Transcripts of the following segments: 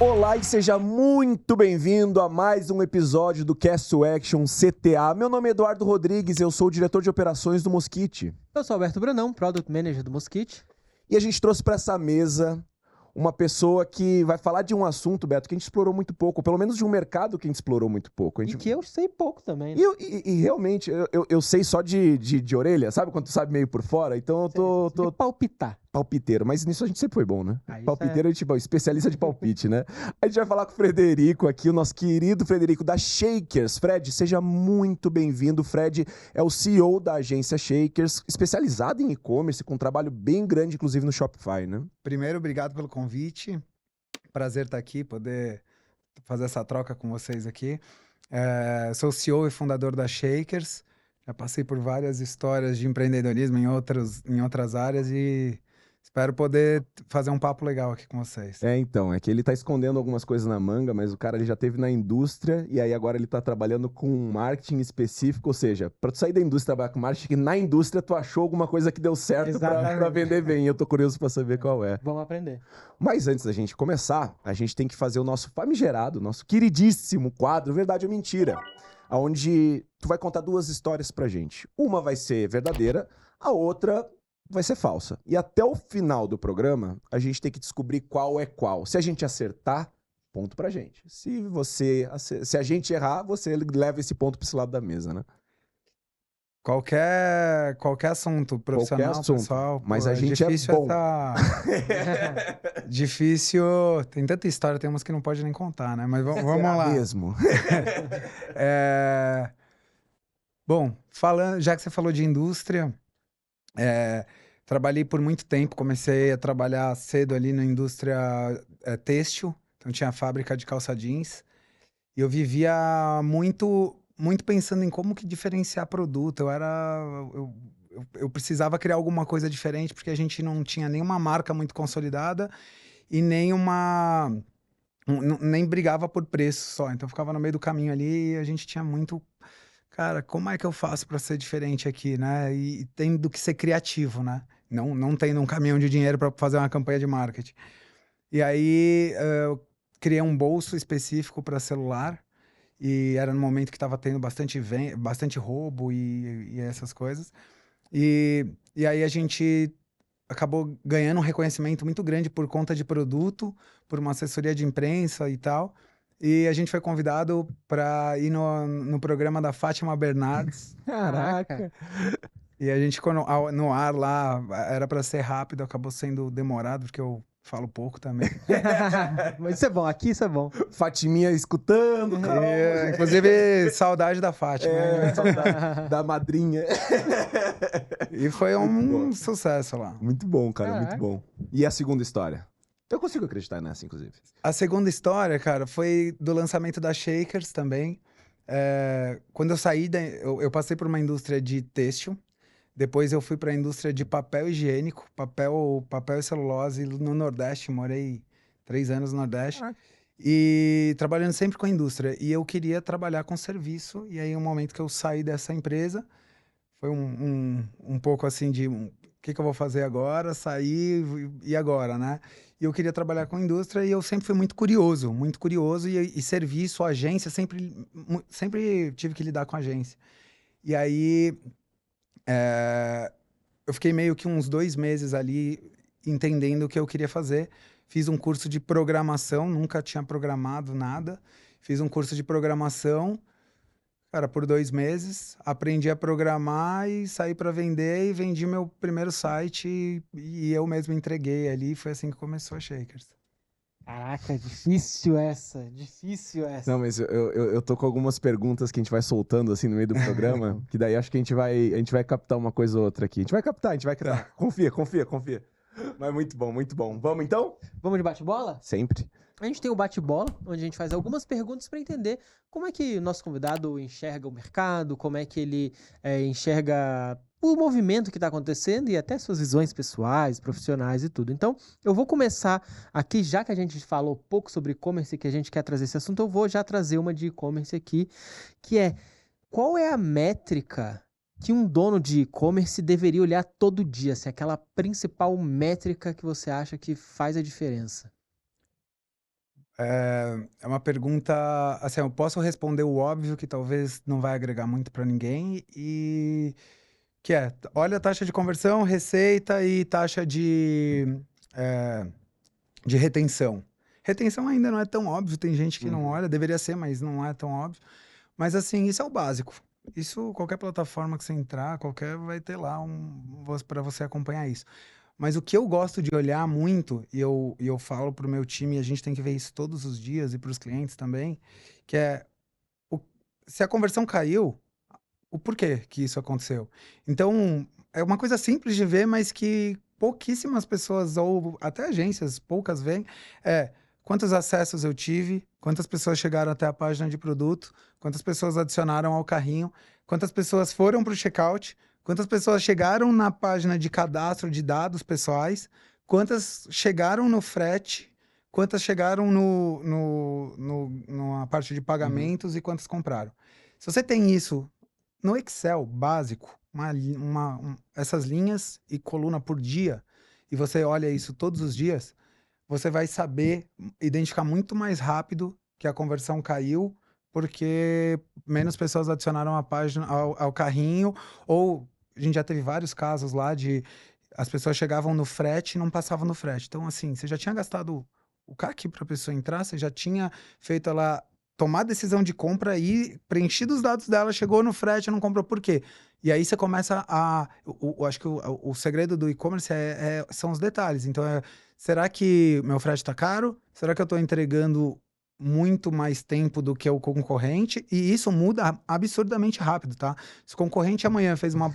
Olá e seja muito bem-vindo a mais um episódio do Cast to Action CTA. Meu nome é Eduardo Rodrigues, eu sou o diretor de operações do Mosquite. Eu sou Alberto Brunão, Product Manager do Mosquite. E a gente trouxe para essa mesa uma pessoa que vai falar de um assunto, Beto, que a gente explorou muito pouco, ou pelo menos de um mercado que a gente explorou muito pouco. E que eu sei pouco também, né? E realmente, eu sei só de orelha, sabe quando tu sabe meio por fora? Então eu tô De palpitar. palpiteiro, mas nisso a gente sempre foi bom, né? Ah, isso Palpiteiro, a gente é especialista de palpite, né? A gente vai falar com o Frederico aqui, o nosso querido Frederico da Shakers. Fred, seja muito bem-vindo. Fred é o CEO da agência Shakers, especializado em e-commerce, com um trabalho bem grande, inclusive no Shopify, né? Primeiro, obrigado pelo convite. Prazer estar aqui, poder fazer essa troca com vocês aqui. Sou CEO e fundador da Shakers. Já passei por várias histórias de empreendedorismo em outras áreas e espero poder fazer um papo legal aqui com vocês. Então, é que ele tá escondendo algumas coisas na manga, mas o cara ele já teve na indústria e aí agora ele tá trabalhando com marketing específico, ou seja, para tu sair da indústria e trabalhar com marketing, na indústria tu achou alguma coisa que deu certo para vender bem. Eu tô curioso para saber qual é. Vamos aprender. Mas antes da gente começar, a gente tem que fazer o nosso famigerado, nosso queridíssimo quadro Verdade ou Mentira, onde tu vai contar duas histórias pra gente. Uma vai ser verdadeira, a outra vai ser falsa. E até o final do programa, a gente tem que descobrir qual é qual. Se a gente acertar, ponto pra gente. Se a gente errar, você leva esse ponto pra esse lado da mesa, né? Qualquer assunto profissional, Qualquer assunto, pessoal, mas a gente difícil é bom. Difícil, tem tanta história, tem umas que não pode nem contar, né? Mas vamos Será lá. mesmo? Bom, já que você falou de indústria, trabalhei por muito tempo, comecei a trabalhar cedo ali na indústria têxtil, então tinha fábrica de calça jeans, e eu vivia muito pensando em como que diferenciar produto. Eu precisava criar alguma coisa diferente, porque a gente não tinha nenhuma marca muito consolidada e nem brigava por preço só, então ficava no meio do caminho ali e a gente tinha muito... Cara, como é que eu faço para ser diferente aqui, né? E tendo que ser criativo, né? Não tendo um caminhão de dinheiro para fazer uma campanha de marketing. E aí eu criei um bolso específico para celular e era no momento que estava tendo bastante roubo e essas coisas. E aí a gente acabou ganhando um reconhecimento muito grande por conta de produto, por uma assessoria de imprensa e tal. E a gente foi convidado para ir no programa da Fátima Bernardes. Caraca! E a gente ficou no ar lá, era para ser rápido, acabou sendo demorado, porque eu falo pouco também. Mas isso é bom, aqui isso é bom. Fatiminha escutando, calma. Inclusive, saudade da Fátima. Saudade da madrinha. E foi um sucesso lá. Muito bom, cara, Caraca. muito bom. E a segunda história? Eu consigo acreditar nessa, inclusive. A segunda história, cara, foi do lançamento da Shakers também. Quando eu saí, eu passei por uma indústria de têxtil. Depois eu fui para a indústria de papel higiênico, papel e celulose no Nordeste. Morei 3 anos no Nordeste. Caraca. E trabalhando sempre com a indústria. E eu queria trabalhar com serviço. E aí, um momento que eu saí dessa empresa, foi um pouco assim de... O que eu vou fazer agora? Sair e agora, né? E eu queria trabalhar com indústria e eu sempre fui muito curioso. E serviço, agência, sempre tive que lidar com agência. E aí... eu fiquei meio que uns 2 meses ali entendendo o que eu queria fazer. Fiz um curso de programação, nunca tinha programado nada. Fiz um curso de programação, cara, por 2 meses. Aprendi a programar e saí para vender e vendi meu primeiro site e eu mesmo entreguei ali. Foi assim que começou a Shakers. Caraca, difícil essa. Não, mas eu tô com algumas perguntas que a gente vai soltando assim no meio do programa, que daí acho que a gente vai captar uma coisa ou outra aqui. A gente vai criar. Confia. Mas muito bom, muito bom. Vamos então? Vamos de bate-bola? Sempre. A gente tem o bate-bola, onde a gente faz algumas perguntas para entender como é que o nosso convidado enxerga o mercado, como é que ele enxerga o movimento que está acontecendo e até suas visões pessoais, profissionais e tudo. Então, eu vou começar aqui, já que a gente falou pouco sobre e-commerce, que a gente quer trazer esse assunto, eu vou já trazer uma de e-commerce aqui, que é: qual é a métrica que um dono de e-commerce deveria olhar todo dia? Se é aquela principal métrica que você acha que faz a diferença? É uma pergunta, assim, eu posso responder o óbvio, que talvez não vai agregar muito para ninguém, e que é, olha a taxa de conversão, receita e taxa eh, de retenção. Retenção ainda não é tão óbvio, tem gente que não Uhum. olha, deveria ser, mas não é tão óbvio. Mas assim, isso é o básico. Isso, qualquer plataforma que você entrar, qualquer, vai ter lá para você acompanhar isso. Mas o que eu gosto de olhar muito, e eu falo pro meu time, e a gente tem que ver isso todos os dias, e para os clientes também, que é o- se a conversão caiu, o porquê que isso aconteceu. Então, é uma coisa simples de ver, mas que pouquíssimas pessoas, ou até agências, poucas veem, é quantos acessos eu tive, quantas pessoas chegaram até a página de produto, quantas pessoas adicionaram ao carrinho, quantas pessoas foram para o checkout, quantas pessoas chegaram na página de cadastro de dados pessoais, quantas chegaram no frete, quantas chegaram na parte de Uhum. pagamentos e quantas compraram. Se você tem isso no Excel básico, essas linhas e coluna por dia, e você olha isso todos os dias, você vai saber identificar muito mais rápido que a conversão caiu, porque menos pessoas adicionaram a página ao carrinho, ou a gente já teve vários casos lá de as pessoas chegavam no frete e não passavam no frete. Então, assim, você já tinha gastado o CAC para a pessoa entrar, você já tinha feito ela tomar a decisão de compra e preenchido os dados dela, chegou no frete e não comprou. Por quê? E aí você começa a. Acho que o segredo do e-commerce são os detalhes. Então, será que meu frete está caro? Será que eu estou entregando muito mais tempo do que o concorrente? E isso muda absurdamente rápido, tá? Se o concorrente amanhã fez uma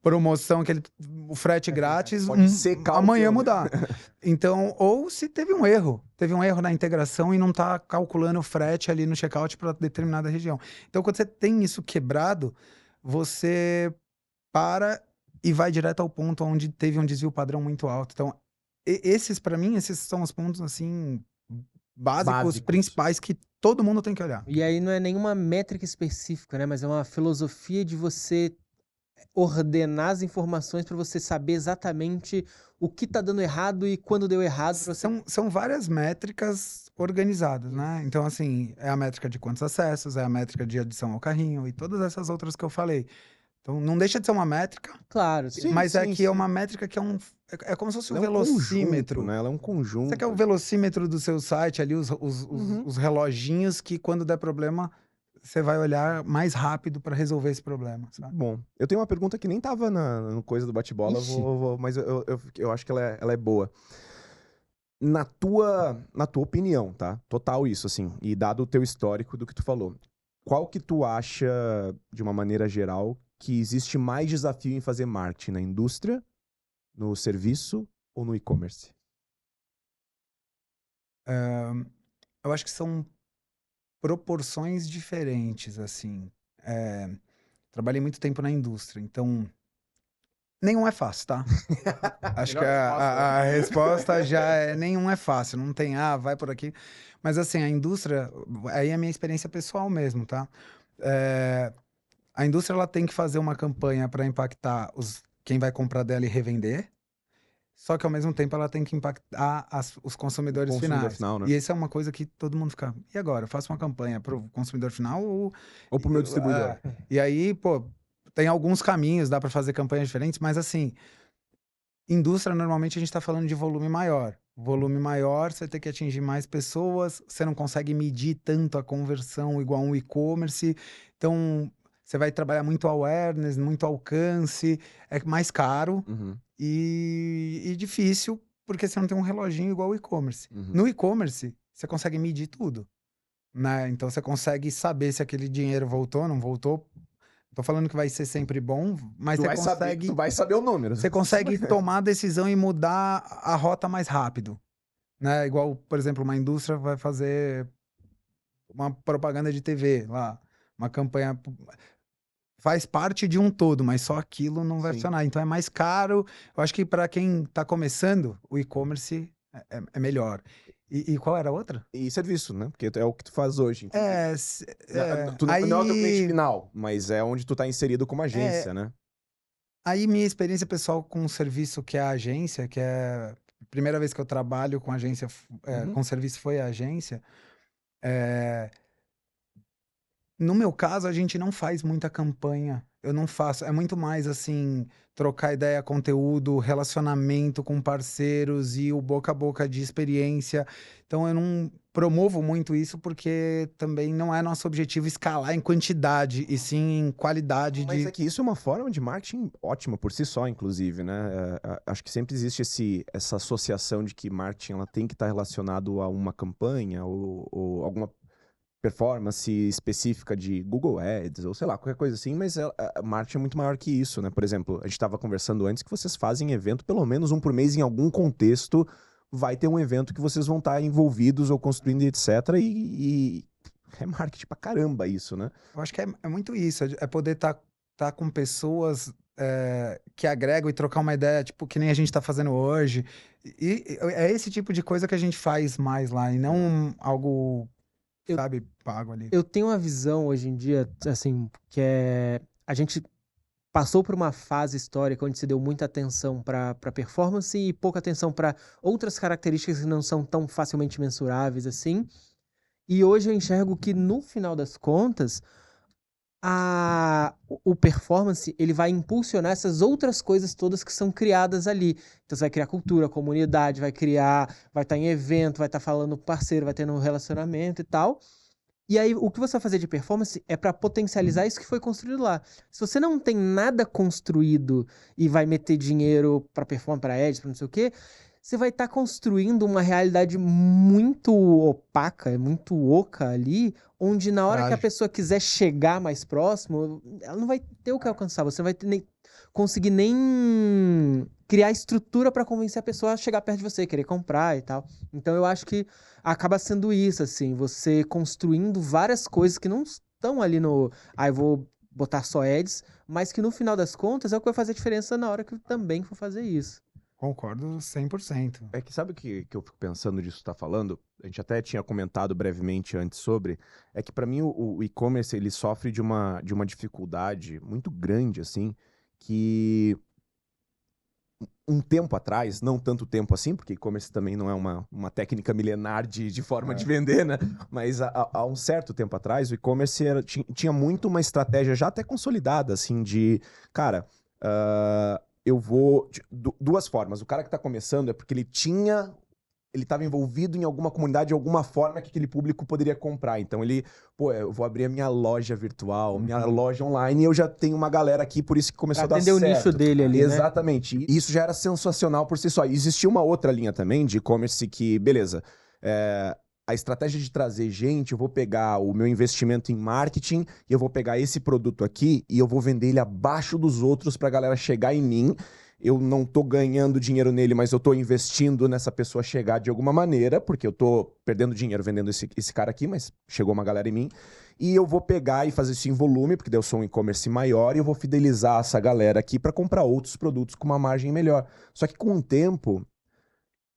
promoção, o frete grátis, Pode secar o amanhã teu, né? mudar. Então, ou se teve um erro na integração e não está calculando o frete ali no checkout para determinada região. Então, quando você tem isso quebrado, você para e vai direto ao ponto onde teve um desvio padrão muito alto. Então, esses, para mim, esses são os pontos, assim, básicos, Básicos. principais que todo mundo tem que olhar. E aí não é nenhuma métrica específica, né? Mas é uma filosofia de você ordenar as informações para você saber exatamente o que tá dando errado e quando deu errado pra você. São várias métricas organizadas, né? Então, assim, é a métrica de quantos acessos, é a métrica de adição ao carrinho e todas essas outras que eu falei. Então, não deixa de ser uma métrica, Claro, sim. Sim, mas é sim, que é sim. uma métrica que é como se fosse um Ela é um conjunto, velocímetro. né? Ela é um Você quer o conjunto. velocímetro do seu site ali, Uhum. os reloginhos que, quando der problema, você vai olhar mais rápido para resolver esse problema, sabe? Bom, eu tenho uma pergunta que nem tava no coisa do bate-bola, Ixi. mas eu acho que ela é boa. Na tua opinião, tá? Total isso, assim, e dado o teu histórico do que tu falou, qual que tu acha, de uma maneira geral, que existe mais desafio em fazer marketing na indústria, no serviço ou no e-commerce? Eu acho que são proporções diferentes, assim. Trabalhei muito tempo na indústria, então nenhum é fácil, tá? Acho que Melhor resposta, né? a resposta já é nenhum é fácil, não tem, vai por aqui. Mas assim, a indústria, aí é a minha experiência pessoal mesmo, tá? É, a indústria ela tem que fazer uma campanha para impactar quem vai comprar dela e revender, só que ao mesmo tempo ela tem que impactar os O consumidores consumidor finais. final, né? E isso é uma coisa que todo mundo fica, e agora? Eu faço uma campanha para o consumidor final ou Ou pro meu distribuidor? e aí, pô, tem alguns caminhos, dá para fazer campanhas diferentes, mas assim, indústria, normalmente a gente está falando de volume maior. Volume maior, você tem que atingir mais pessoas, você não consegue medir tanto a conversão igual um e-commerce. Então, você vai trabalhar muito awareness, muito alcance, é mais caro Uhum, e difícil, porque você não tem um reloginho igual o e-commerce. uhum. No e-commerce, você consegue medir tudo, né? Então, você consegue saber se aquele dinheiro voltou, não voltou. Tô falando que vai ser sempre bom, mas Tu vai saber o número. você consegue tomar a decisão e mudar a rota mais rápido, né? Igual, por exemplo, uma indústria vai fazer uma propaganda de TV lá, uma campanha faz parte de um todo, mas só aquilo não vai Sim. funcionar. Então é mais caro. Eu acho que para quem está começando, o e-commerce é melhor. E qual era a outra? E serviço, né? Porque é o que tu faz hoje. Então, tu não é o teu cliente aí, final, mas é onde tu tá inserido como agência, é, né? aí minha experiência pessoal com o serviço que é a agência, que é primeira vez que eu trabalho com agência, com serviço foi a agência. No meu caso, a gente não faz muita campanha. Eu não faço. É muito mais assim, trocar ideia, conteúdo, relacionamento com parceiros e o boca a boca de experiência. Então, eu não promovo muito isso porque também não é nosso objetivo escalar em quantidade, e sim em qualidade Mas de. é que isso é uma forma de marketing ótima por si só, inclusive, né? Acho que sempre existe essa associação de que marketing ela tem que estar relacionado a uma campanha ou alguma performance específica de Google Ads, ou sei lá, qualquer coisa assim, mas a marketing é muito maior que isso, né? Por exemplo, a gente estava conversando antes que vocês fazem evento, pelo menos um por mês, em algum contexto, vai ter um evento que vocês vão estar envolvidos ou construindo, etc. E é marketing pra caramba isso, né? Eu acho que é muito isso, é poder estar com pessoas que agregam e trocar uma ideia, tipo, que nem a gente está fazendo hoje. E é esse tipo de coisa que a gente faz mais lá, e não algo, Eu- sabe, pago ali. Eu tenho uma visão hoje em dia, assim, que é. A gente passou por uma fase histórica onde se deu muita atenção para performance e pouca atenção para outras características que não são tão facilmente mensuráveis assim. E hoje eu enxergo que, no final das contas, o performance ele vai impulsionar essas outras coisas todas que são criadas ali. Então você vai criar cultura, comunidade, vai estar em evento, vai estar falando com parceiro, vai ter no relacionamento e tal. E aí, o que você vai fazer de performance é para potencializar isso que foi construído lá. Se você não tem nada construído e vai meter dinheiro para performance, para ads, para não sei o quê, você vai estar construindo uma realidade muito opaca, muito oca ali, onde na hora que a Frágil. pessoa quiser chegar mais próximo, ela não vai ter o que alcançar. Você não vai conseguir nem criar estrutura para convencer a pessoa a chegar perto de você, querer comprar e tal. Então eu acho que acaba sendo isso, assim, você construindo várias coisas que não estão ali no, eu vou botar só ads, mas que no final das contas é o que vai fazer diferença na hora que eu também for fazer isso. Concordo 100%. É que sabe o que eu fico pensando disso que tá falando? A gente até tinha comentado brevemente antes sobre, é que para mim o e-commerce ele sofre de uma dificuldade muito grande, assim, que um tempo atrás, não tanto tempo assim, porque e-commerce também não é uma técnica milenar de forma de vender, né? Mas há um certo tempo atrás, o e-commerce tinha muito uma estratégia já até consolidada, assim, de, cara, eu vou... Duas formas. O cara que tá começando é porque ele estava envolvido em alguma comunidade de alguma forma que aquele público poderia comprar. Então eu vou abrir a minha loja virtual, minha loja online, e eu já tenho uma galera aqui, por isso que começou a dar certo. Atender o nicho dele ali, né? Exatamente. E isso já era sensacional por si só. E existia uma outra linha também de e-commerce que, beleza, a estratégia de trazer gente, eu vou pegar o meu investimento em marketing e eu vou pegar esse produto aqui e eu vou vender ele abaixo dos outros pra galera chegar em mim. Eu não tô ganhando dinheiro nele, mas eu tô investindo nessa pessoa chegar de alguma maneira, porque eu tô perdendo dinheiro vendendo esse cara aqui, mas chegou uma galera em mim. E eu vou pegar e fazer isso em volume, porque daí eu sou um e-commerce maior, e eu vou fidelizar essa galera aqui para comprar outros produtos com uma margem melhor. Só que com o tempo,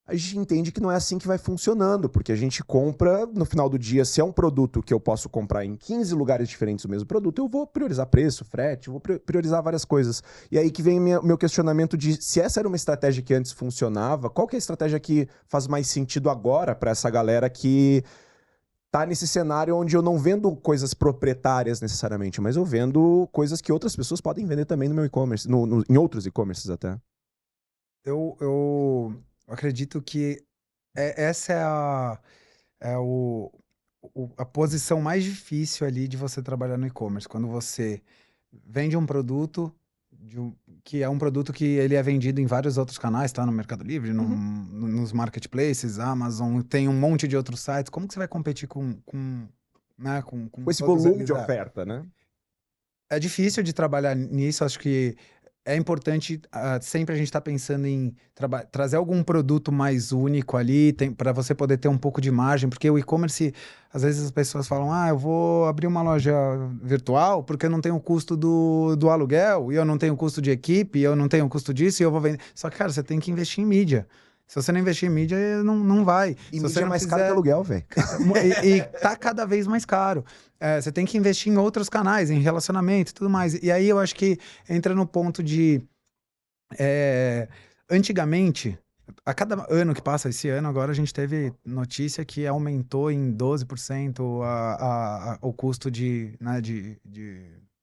a gente entende que não é assim que vai funcionando, porque a gente compra, no final do dia, se é um produto que eu posso comprar em 15 lugares diferentes o mesmo produto, eu vou priorizar preço, frete, eu vou priorizar várias coisas. E aí que vem meu questionamento de se essa era uma estratégia que antes funcionava, qual que é a estratégia que faz mais sentido agora para essa galera que tá nesse cenário onde eu não vendo coisas proprietárias necessariamente, mas eu vendo coisas que outras pessoas podem vender também no meu e-commerce, em outros e-commerces até. Eu acredito que essa é a posição mais difícil ali de você trabalhar no e-commerce. Quando você vende um produto que é um produto que ele é vendido em vários outros canais, tá? No Mercado Livre, nos marketplaces, Amazon, tem um monte de outros sites. Como que você vai competir né, com Com esse todos volume eles? de oferta, né? É difícil de trabalhar nisso, acho que é importante sempre a gente estar pensando em trazer algum produto mais único ali, para você poder ter um pouco de margem, porque o e-commerce, às vezes as pessoas falam, eu vou abrir uma loja virtual porque eu não tenho o custo do aluguel, e eu não tenho custo de equipe, e eu não tenho custo disso, e eu vou vender. Só que, cara, você tem que investir em mídia. Se você não investir em mídia, não vai. E Se mídia você é não mais caro que aluguel, velho. e tá cada vez mais caro. Você tem que investir em outros canais, em relacionamento e tudo mais. E aí eu acho que entra no ponto de... antigamente, a cada ano que passa, esse ano agora a gente teve notícia que aumentou em 12% o custo né, de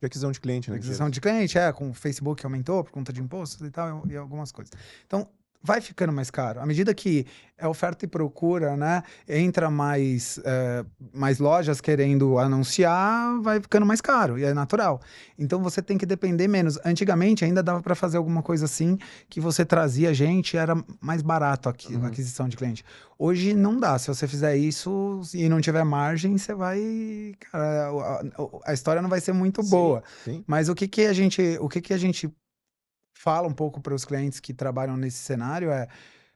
De aquisição de cliente, né? aquisição de cliente, com o Facebook aumentou por conta de impostos e tal, e algumas coisas. Então, vai ficando mais caro. À medida que é oferta e procura, né? Entra mais lojas querendo anunciar, vai ficando mais caro, e é natural. Então, você tem que depender menos. Antigamente, ainda dava para fazer alguma coisa assim, que você trazia gente, era mais barato a aquisição de cliente. Hoje, não dá. Se você fizer isso e não tiver margem, você vai... Cara, a história não vai ser muito boa. Sim. Mas o que a gente fala um pouco para os clientes que trabalham nesse cenário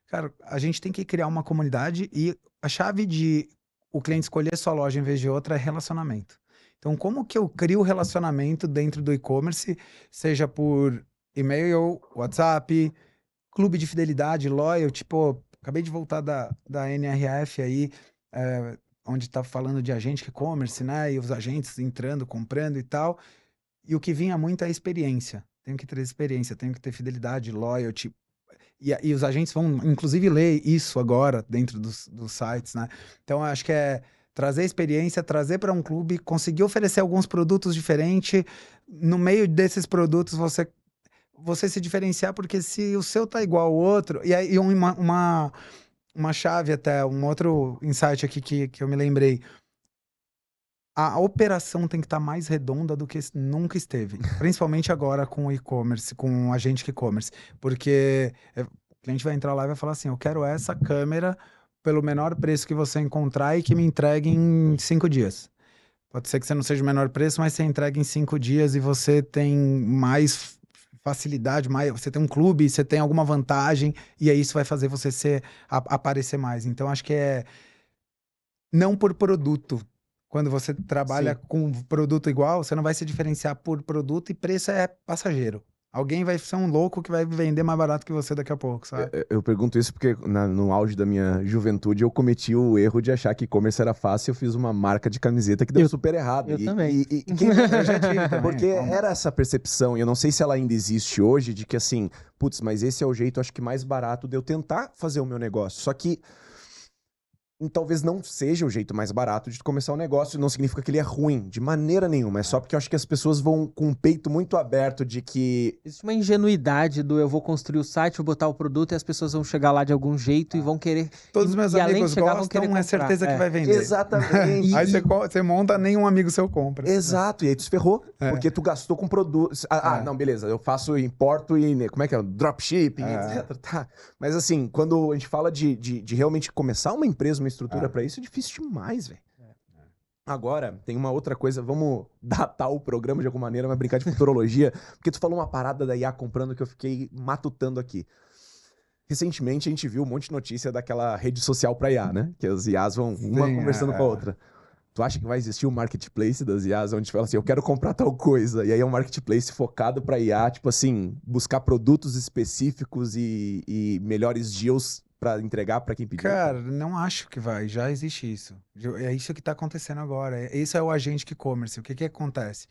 cara, a gente tem que criar uma comunidade e a chave de o cliente escolher sua loja em vez de outra é relacionamento. Então, como que eu crio relacionamento dentro do e-commerce, seja por e-mail, WhatsApp, clube de fidelidade, loyalty, acabei de voltar da NRF aí, onde tá falando de agente e-commerce, né, e os agentes entrando, comprando e tal, e o que vinha muito é a experiência. Tenho que ter experiência, tenho que ter fidelidade, loyalty. E os agentes vão, inclusive, ler isso agora dentro dos sites, né? Então, eu acho que é trazer experiência, trazer para um clube, conseguir oferecer alguns produtos diferentes. No meio desses produtos, você se diferenciar, porque se o seu tá igual ao outro... E aí, uma chave até, um outro insight aqui que eu me lembrei. A operação tem que estar mais redonda do que nunca esteve. Principalmente agora com o e-commerce, com o agente e-commerce. Porque o cliente vai entrar lá e vai falar assim, eu quero essa câmera pelo menor preço que você encontrar e que me entregue em 5 dias. Pode ser que você não seja o menor preço, mas você entrega em 5 dias e você tem mais facilidade, você tem um clube, você tem alguma vantagem, e aí isso vai fazer você aparecer mais. Então, acho que não por produto. Quando você trabalha com produto igual, você não vai se diferenciar por produto e preço é passageiro. Alguém vai ser um louco que vai vender mais barato que você daqui a pouco, sabe? Eu pergunto isso porque no auge da minha juventude eu cometi o erro de achar que e-commerce era fácil e eu fiz uma marca de camiseta que deu super errado. Eu também. Eu já tive também. Porque era essa percepção, e eu não sei se ela ainda existe hoje, de que assim, putz, mas esse é o jeito, acho que mais barato de eu tentar fazer o meu negócio. Só que talvez não seja o jeito mais barato de começar um negócio, não significa que ele é ruim, de maneira nenhuma. É só porque eu acho que as pessoas vão com o peito muito aberto de que... Existe uma ingenuidade do eu vou construir o site, vou botar o produto e as pessoas vão chegar lá de algum jeito e vão querer... Todos os meus e além de amigos chegar, vão querer gostam, é comprar. certeza que vai vender. Exatamente. Aí você monta, nenhum amigo seu compra. Exato, e aí tu se ferrou, porque tu gastou com produto. Não, beleza, eu importo e, como é que é? Dropshipping, etc. Tá. Mas assim, quando a gente fala de realmente começar uma empresa, uma estrutura pra isso, é difícil demais, velho. Agora, tem uma outra coisa, vamos datar o programa de alguma maneira, mas brincar de futurologia, porque tu falou uma parada da IA comprando que eu fiquei matutando aqui. Recentemente a gente viu um monte de notícia daquela rede social pra IA, né? Que as IAs vão uma conversando com a outra. Tu acha que vai existir um marketplace das IAs onde fala assim, eu quero comprar tal coisa, e aí é um marketplace focado pra IA, tipo assim, buscar produtos específicos e melhores deals pra entregar pra quem pediu? Cara, não acho que vai, já existe isso. É isso que tá acontecendo agora. Esse é o agente e-commerce. O que acontece?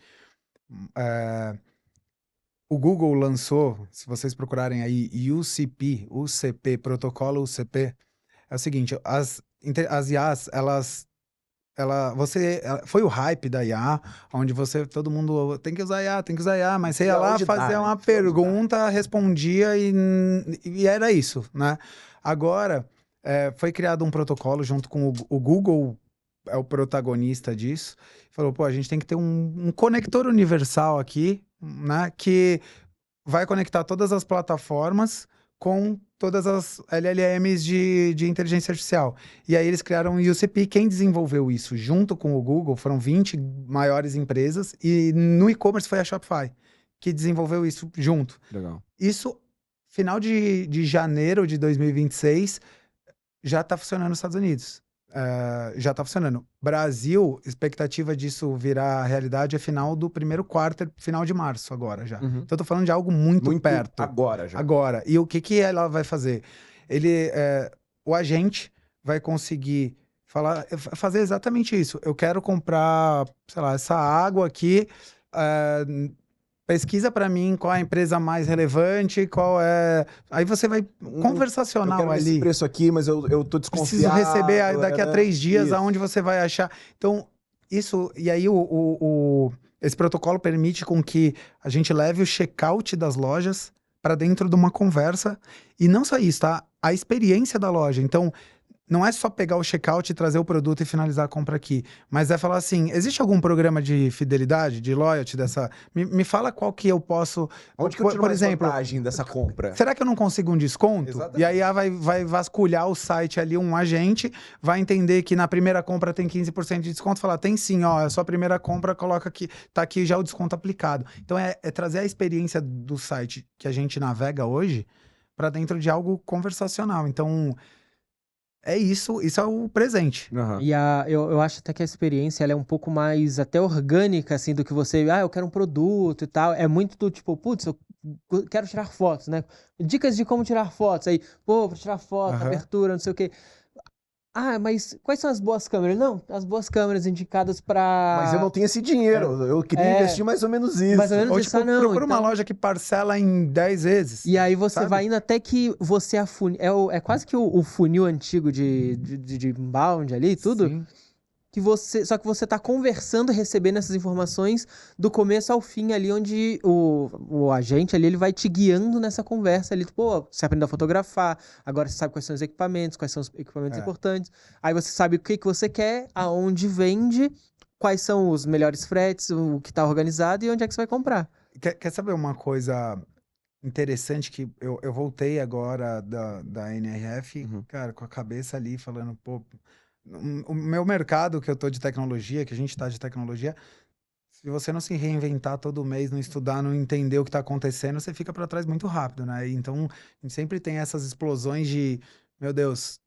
O Google lançou, se vocês procurarem aí, UCP, protocolo UCP, é o seguinte, as IAs, foi o hype da IA, onde todo mundo tem que usar IA, mas você ia lá fazer uma pergunta, respondia e era isso, né? Agora, foi criado um protocolo junto com o Google, é o protagonista disso, falou, a gente tem que ter um conector universal aqui, né, que vai conectar todas as plataformas com todas as LLMs de inteligência artificial. E aí eles criaram o UCP. Quem desenvolveu isso junto com o Google foram 20 maiores empresas e no e-commerce foi a Shopify que desenvolveu isso junto. Legal. Isso, final de janeiro de 2026, já está funcionando nos Estados Unidos. Já está funcionando. Brasil, expectativa disso virar realidade é final do primeiro quarto, final de março agora já. Então eu tô falando de algo muito perto. Agora já. Agora. E o que ela vai fazer? O agente vai conseguir fazer exatamente isso. Eu quero comprar, sei lá, essa água aqui pesquisa pra mim qual é a empresa mais relevante, qual é... Aí você vai Eu conversacional quero esse ali. preço aqui, mas eu tô Preciso desconfiado. receber daqui a né? 3 dias, Isso. aonde você vai achar. Então, isso... E aí, esse protocolo permite com que a gente leve o checkout das lojas para dentro de uma conversa. E não só isso, tá? A experiência da loja. Então, não é só pegar o checkout e trazer o produto e finalizar a compra aqui. Mas é falar assim, existe algum programa de fidelidade, de loyalty dessa... Me fala qual que eu posso... Onde que eu tiro por mais exemplo, vantagem dessa compra? será que eu não consigo um desconto? Exatamente. E aí vai vasculhar o site ali, um agente, vai entender que na primeira compra tem 15% de desconto, falar, tem sim, ó, é a sua primeira compra, coloca aqui, tá aqui já o desconto aplicado. Então é trazer a experiência do site que a gente navega hoje para dentro de algo conversacional. Então, isso é o presente. Aham. E eu acho até que a experiência ela é um pouco mais até orgânica, assim, do que você, eu quero um produto e tal. É muito do tipo, putz, eu quero tirar fotos, né? Dicas de como tirar fotos. Aí, pô, pra tirar foto, Aham. abertura, não sei o quê. Mas quais são as boas câmeras? Não, as boas câmeras indicadas pra... Mas eu não tenho esse dinheiro. Eu queria É. investir mais ou menos isso. Mais ou menos Ou isso, tipo, não. procura uma Então... loja que parcela em 10 vezes. E aí você sabe? vai indo até que você afunil. É quase que o funil antigo de inbound ali, tudo. Sim. Só que você tá conversando, recebendo essas informações do começo ao fim ali, onde o agente ali, ele vai te guiando nessa conversa ali. Pô, você aprendeu a fotografar, agora você sabe quais são os equipamentos, quais são os equipamentos importantes. Aí você sabe o que você quer, aonde vende, quais são os melhores fretes, o que tá organizado e onde é que você vai comprar. Quer saber uma coisa interessante que eu voltei agora da NRF, Uhum. cara, com a cabeça ali falando, pô, o meu mercado que eu tô de tecnologia, que a gente tá de tecnologia, se você não se reinventar todo mês, não estudar, não entender o que tá acontecendo, você fica para trás muito rápido, né? Então, a gente sempre tem essas explosões de, meu Deus,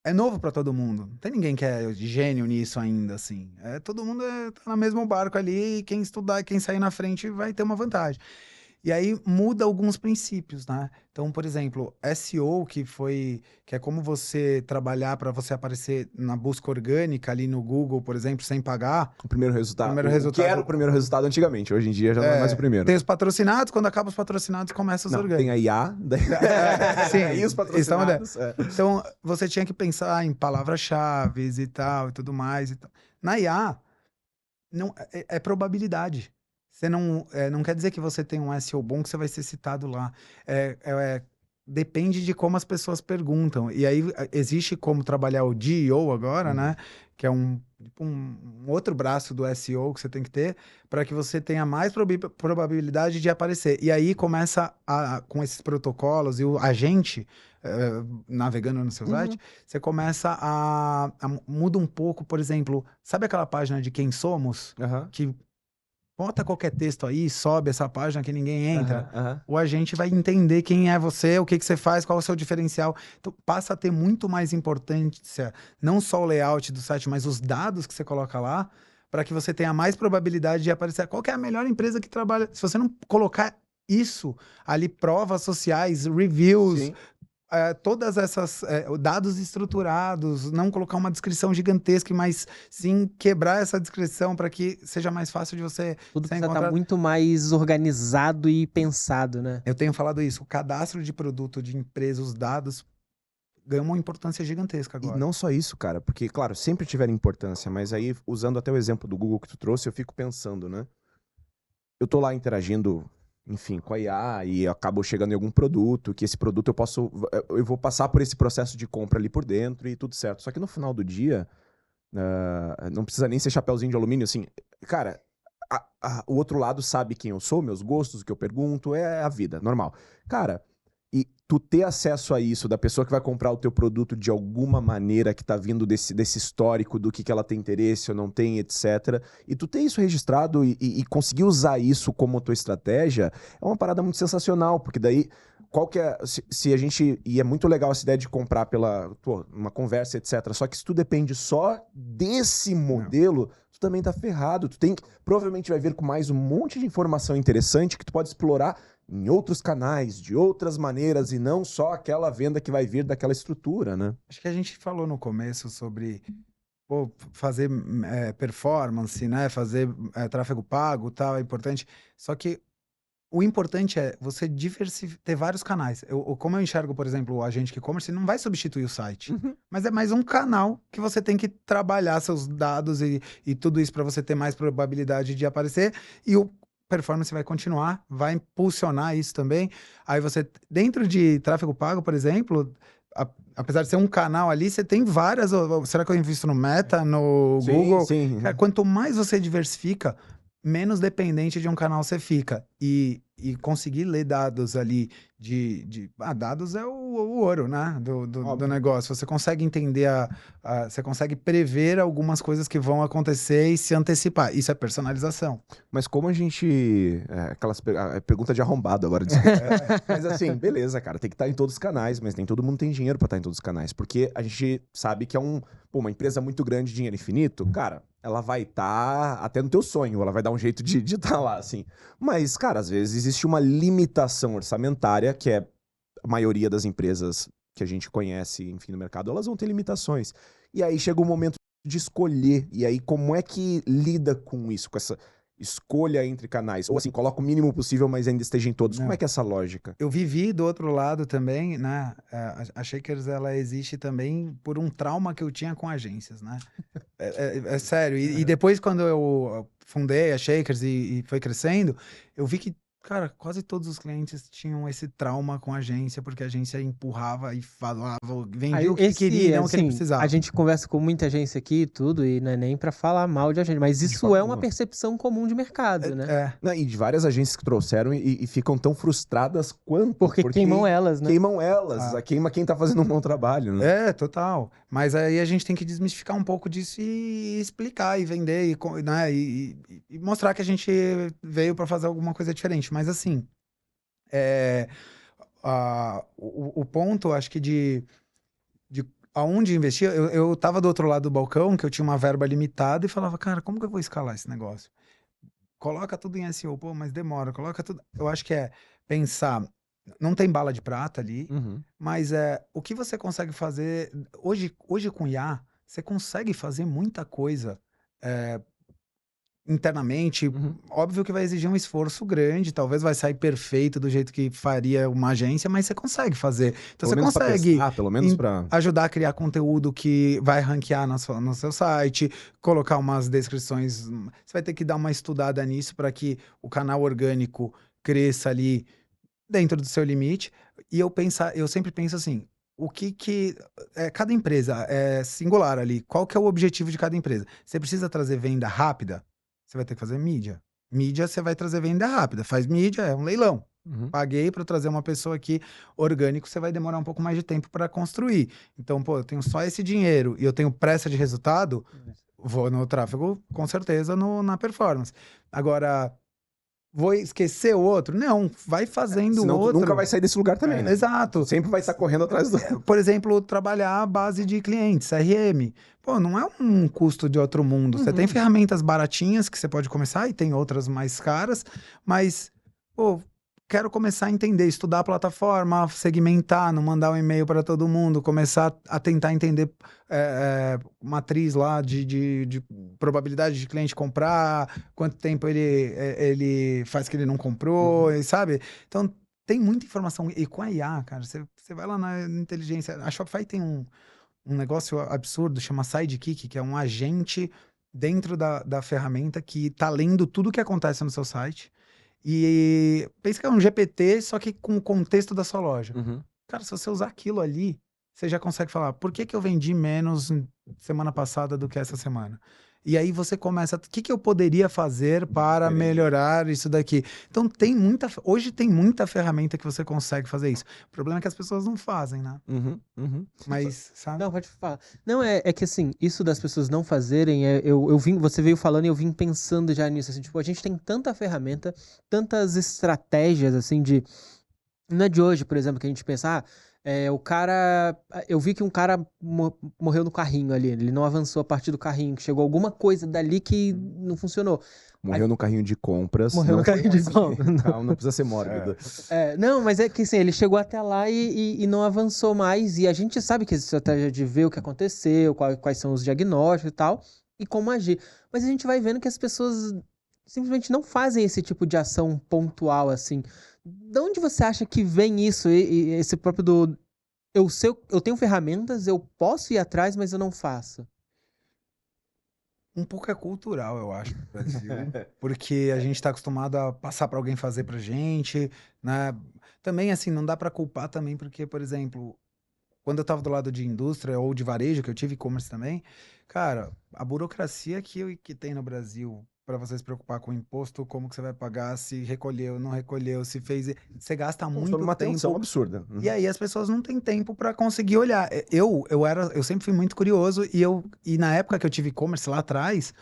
é novo para todo mundo. Não tem ninguém que é gênio nisso ainda, assim. Todo mundo tá no mesmo barco ali e quem estudar e quem sair na frente vai ter uma vantagem. E aí muda alguns princípios, né? Então, por exemplo, SEO, que é como você trabalhar para você aparecer na busca orgânica ali no Google, por exemplo, sem pagar. O primeiro resultado. Primeiro O que resultado- era o primeiro resultado antigamente. Hoje em dia já não é mais o primeiro. Tem os patrocinados, quando acaba os patrocinados, começa os Não, orgânicos. tem a IA, daí... Sim, e os patrocinados. Então, você tinha que pensar em palavras-chave e tal, e tudo mais. E tal. Na IA, não, é probabilidade. Você não quer dizer que você tem um SEO bom que você vai ser citado lá. Depende de como as pessoas perguntam. E aí existe como trabalhar o GEO agora, né? Que é um outro braço do SEO que você tem que ter para que você tenha mais probabilidade de aparecer. E aí começa com esses protocolos e o agente navegando no seu site, você começa muda um pouco, por exemplo, sabe aquela página de Quem Somos? Aham. Que bota qualquer texto aí, sobe essa página que ninguém entra. Aham. O agente vai entender quem é você, o que você faz, qual é o seu diferencial. Então, passa a ter muito mais importância, não só o layout do site, mas os dados que você coloca lá, para que você tenha mais probabilidade de aparecer. Qual que é a melhor empresa que trabalha? Se você não colocar isso ali, provas sociais, reviews, Sim. todas essas dados estruturados, não colocar uma descrição gigantesca, mas sim quebrar essa descrição para que seja mais fácil de você Tudo ser precisa estar encontrado. muito mais organizado e pensado, né? Eu tenho falado isso, o cadastro de produto de empresa, os dados ganham uma importância gigantesca E agora. não só isso, cara, porque, claro, sempre tiveram importância, mas aí, usando até o exemplo do Google que tu trouxe, eu fico pensando, né? Eu tô lá interagindo, enfim, com a IA e eu acabo chegando em algum produto, que esse produto eu vou passar por esse processo de compra ali por dentro e tudo certo. Só que no final do dia, não precisa nem ser chapeuzinho de alumínio, assim, cara, o outro lado sabe quem eu sou, meus gostos, o que eu pergunto, é a vida, normal. Cara, e tu ter acesso a isso, da pessoa que vai comprar o teu produto de alguma maneira que tá vindo desse histórico do que ela tem interesse ou não tem, etc. E tu ter isso registrado e conseguir usar isso como tua estratégia é uma parada muito sensacional, porque daí, qual que é, se a gente, e é muito legal essa ideia de comprar uma conversa, etc. Só que se tu depende só desse modelo, tu também tá ferrado. Provavelmente vai vir com mais um monte de informação interessante que tu pode explorar em outros canais, de outras maneiras, e não só aquela venda que vai vir daquela estrutura, né? Acho que a gente falou no começo sobre fazer performance, né? Fazer tráfego pago, tal, é importante. Só que O importante é você ter vários canais. Como eu enxergo, por exemplo, o agente de e-commerce, não vai substituir o site. Uhum. Mas é mais um canal que você tem que trabalhar seus dados e tudo isso para você ter mais probabilidade de aparecer. E o performance vai continuar, vai impulsionar isso também. Aí você, dentro de tráfego pago, por exemplo, apesar de ser um canal ali, você tem várias. Será que eu invisto no Meta, no Google? Sim. Cara, quanto mais você diversifica, menos dependente de um canal você fica. E conseguir ler dados ali dados é o ouro, né? Do negócio. Você consegue entender você consegue prever algumas coisas que vão acontecer e se antecipar. Isso é personalização. Mas como a gente... pergunta de arrombado agora. Desculpa. Mas assim, beleza, cara. Tem que estar em todos os canais, mas nem todo mundo tem dinheiro pra estar em todos os canais. Porque a gente sabe que é uma empresa muito grande, dinheiro infinito. Cara, ela vai estar até no teu sonho. Ela vai dar um jeito de estar lá, assim. Mas, cara, às vezes existe uma limitação orçamentária, que é a maioria das empresas que a gente conhece, enfim, no mercado, elas vão ter limitações. E aí chega o momento de escolher. E aí, como é que lida com isso, com essa escolha entre canais? Ou assim, coloca o mínimo possível, mas ainda esteja em todos. Como é que é essa lógica? Eu vivi do outro lado também, né? A Shakers, ela existe também por um trauma que eu tinha com agências, né? É sério. E depois, quando eu fundei a Shakers e foi crescendo, eu vi que, cara, quase todos os clientes tinham esse trauma com a agência, porque a agência empurrava e falava, vendia o que queria, não o que ele precisava. A gente conversa com muita agência aqui e tudo, e não é nem pra falar mal de agência, mas isso é uma percepção comum de mercado, né? E de várias agências que trouxeram e ficam tão frustradas quanto... Porque queimam elas, né? Queimam elas, queima quem tá fazendo um bom trabalho, né? Total. Mas aí a gente tem que desmistificar um pouco disso e explicar e vender né, e mostrar que a gente veio para fazer alguma coisa diferente. Mas assim, o ponto, acho que de aonde investir, eu tava do outro lado do balcão, que eu tinha uma verba limitada e falava, cara, como que eu vou escalar esse negócio? Coloca tudo em SEO, pô, mas demora, coloca tudo. Eu acho que é pensar, não tem bala de prata ali, mas o que você consegue fazer, hoje com IA, você consegue fazer muita coisa internamente, óbvio que vai exigir um esforço grande, talvez vai sair perfeito do jeito que faria uma agência, mas você consegue fazer. Então Pelo você consegue pelo menos pra... ajudar a criar conteúdo que vai ranquear no seu site, colocar umas descrições, você vai ter que dar uma estudada nisso para que o canal orgânico cresça ali dentro do seu limite. E eu sempre penso assim, cada empresa é singular ali, qual que é o objetivo de cada empresa? Você precisa trazer venda rápida? Você vai ter que fazer mídia. Mídia, você vai trazer venda rápida. Faz mídia, é um leilão. Paguei para trazer uma pessoa aqui, orgânico, você vai demorar um pouco mais de tempo para construir. Então, pô, eu tenho só esse dinheiro e eu tenho pressa de resultado, vou no tráfego, com certeza, na performance. Agora, vou esquecer o outro? Não, vai fazendo Senão outro. Tu nunca vai sair desse lugar também, né? Exato. Sempre vai estar correndo atrás do... Por exemplo, trabalhar a base de clientes, CRM. Pô, não é um custo de outro mundo. Você tem ferramentas baratinhas que você pode começar e tem outras mais caras, mas, pô, quero começar a entender, estudar a plataforma, segmentar, não mandar um e-mail para todo mundo, começar a tentar entender matriz lá de probabilidade de cliente comprar, quanto tempo ele faz que ele não comprou, e sabe? Então, tem muita informação. E com a IA, cara, você vai lá na inteligência. A Shopify tem um negócio absurdo, chama Sidekick, que é um agente dentro da ferramenta que tá lendo tudo que acontece no seu site. E pensa que é um GPT, só que com o contexto da sua loja. Cara, se você usar aquilo ali, você já consegue falar, por que eu vendi menos semana passada do que essa semana? E aí você começa, o que eu poderia fazer para melhorar isso daqui? Então hoje tem muita ferramenta que você consegue fazer isso. O problema é que as pessoas não fazem, né? Mas, sabe? Não, pode falar. Não, é que assim, isso das pessoas não fazerem, você veio falando e eu vim pensando já nisso, assim, tipo, a gente tem tanta ferramenta, tantas estratégias, assim, não é de hoje, por exemplo, que a gente pensa, eu vi que um cara morreu no carrinho ali, ele não avançou a partir do carrinho, que chegou alguma coisa dali que não funcionou. Morreu no carrinho de compras. Morreu no carrinho de compras. Calma, não precisa ser mórbido. Não, mas é que assim, ele chegou até lá e não avançou mais, e a gente sabe que essa estratégia de ver o que aconteceu, quais são os diagnósticos e tal, e como agir. Mas a gente vai vendo que as pessoas simplesmente não fazem esse tipo de ação pontual, assim. De onde você acha que vem isso, e esse próprio do... Eu tenho ferramentas, eu posso ir atrás, mas eu não faço. Um pouco é cultural, eu acho, no Brasil, porque a gente tá acostumado a passar para alguém fazer pra gente, né? Também, assim, não dá para culpar também, porque, por exemplo, quando eu tava do lado de indústria ou de varejo, que eu tive e-commerce também, cara, a burocracia que tem no Brasil para você se preocupar com o imposto, como que você vai pagar, se recolheu, não recolheu, se fez, você gasta Consome muito uma atenção tempo. absurda. E aí as pessoas não têm tempo para conseguir olhar. Eu sempre fui muito curioso e na época que eu tive e-commerce lá atrás,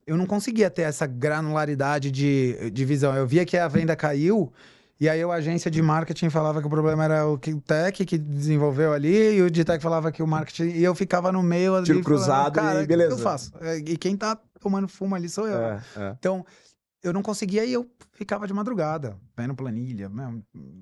eu não conseguia ter essa granularidade de visão. Eu via que a venda caiu, e aí a agência de marketing falava que o problema era o tech que desenvolveu ali, e o de tech falava que o marketing. E eu ficava no meio ali Tiro falando, cruzado cara, e o que eu beleza. faço? E quem tá tomando fumo ali sou eu. É. Então, eu não conseguia e eu ficava de madrugada, vendo planilha.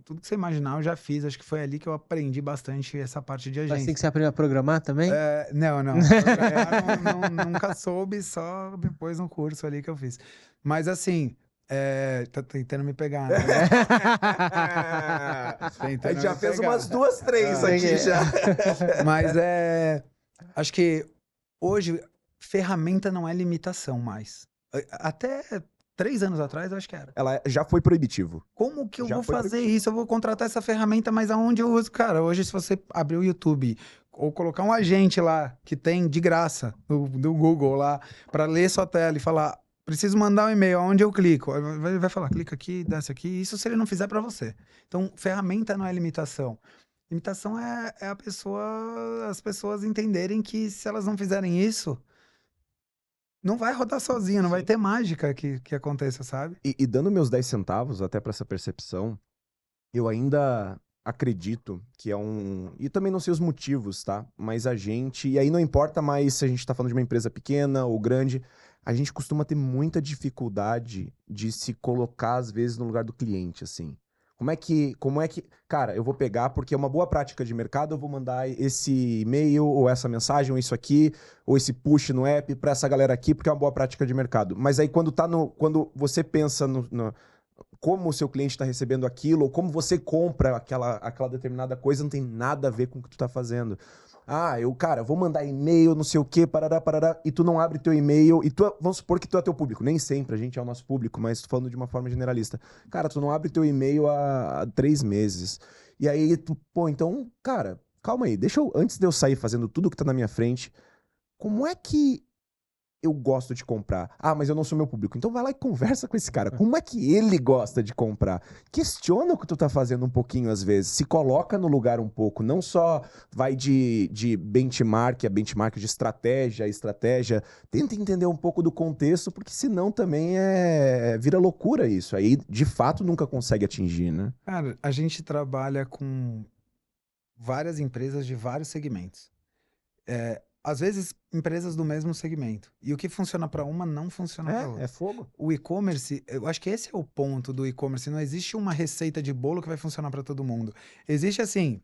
Tudo que você imaginar eu já fiz. Acho que foi ali que eu aprendi bastante essa parte de Foi assim agência. que você aprendeu a programar também? Não. Programar nunca soube, só depois no curso ali que eu fiz. Mas assim, tá tentando me pegar, né? A Tentando gente já me fez pegar. umas 2, 3 Ah. aqui já. Mas acho que hoje ferramenta não é limitação mais. Até 3 anos atrás eu acho que era. Ela já foi proibitivo. Como que eu Já vou foi fazer isso? Eu vou contratar essa ferramenta, mas aonde eu uso? Cara, hoje se você abrir o YouTube ou colocar um agente lá que tem de graça do Google lá para ler sua tela e falar, preciso mandar um e-mail, aonde eu clico? Ele vai falar, clica aqui, desce aqui. Isso se ele não fizer para você. Então, ferramenta não é limitação. Limitação é as pessoas entenderem que se elas não fizerem isso, não vai rodar sozinho, não vai Sim. ter mágica que aconteça, sabe? E dando meus 10 centavos até pra essa percepção, eu ainda acredito que é um. E também não sei os motivos, tá? Mas a gente. E aí não importa mais se a gente tá falando de uma empresa pequena ou grande, a gente costuma ter muita dificuldade de se colocar, às vezes, no lugar do cliente, assim. Como é que. Cara, eu vou pegar, porque é uma boa prática de mercado, eu vou mandar esse e-mail, ou essa mensagem, ou isso aqui, ou esse push no app pra essa galera aqui, porque é uma boa prática de mercado. Mas aí quando você pensa como o seu cliente está recebendo aquilo, ou como você compra aquela determinada coisa, não tem nada a ver com o que tu tá fazendo. Ah, cara, vou mandar e-mail, não sei o quê, parará, parará, e tu não abre teu e-mail, e vamos supor que tu é teu público, nem sempre a gente é o nosso público, mas tô falando de uma forma generalista. Cara, tu não abre teu e-mail há 3 meses. E aí então, cara, calma aí, antes de eu sair fazendo tudo que tá na minha frente, como é que eu gosto de comprar? Ah, mas eu não sou meu público. Então vai lá e conversa com esse cara. Como é que ele gosta de comprar? Questiona o que tu tá fazendo um pouquinho às vezes. Se coloca no lugar um pouco. Não só vai de benchmark, a benchmark de estratégia a estratégia. Tenta entender um pouco do contexto, porque senão também vira loucura isso. Aí, de fato, nunca consegue atingir, né? Cara, a gente trabalha com várias empresas de vários segmentos. Às vezes, empresas do mesmo segmento. E o que funciona para uma não funciona para outra. É fogo. O e-commerce, eu acho que esse é o ponto do e-commerce. Não existe uma receita de bolo que vai funcionar para todo mundo. Existe, assim,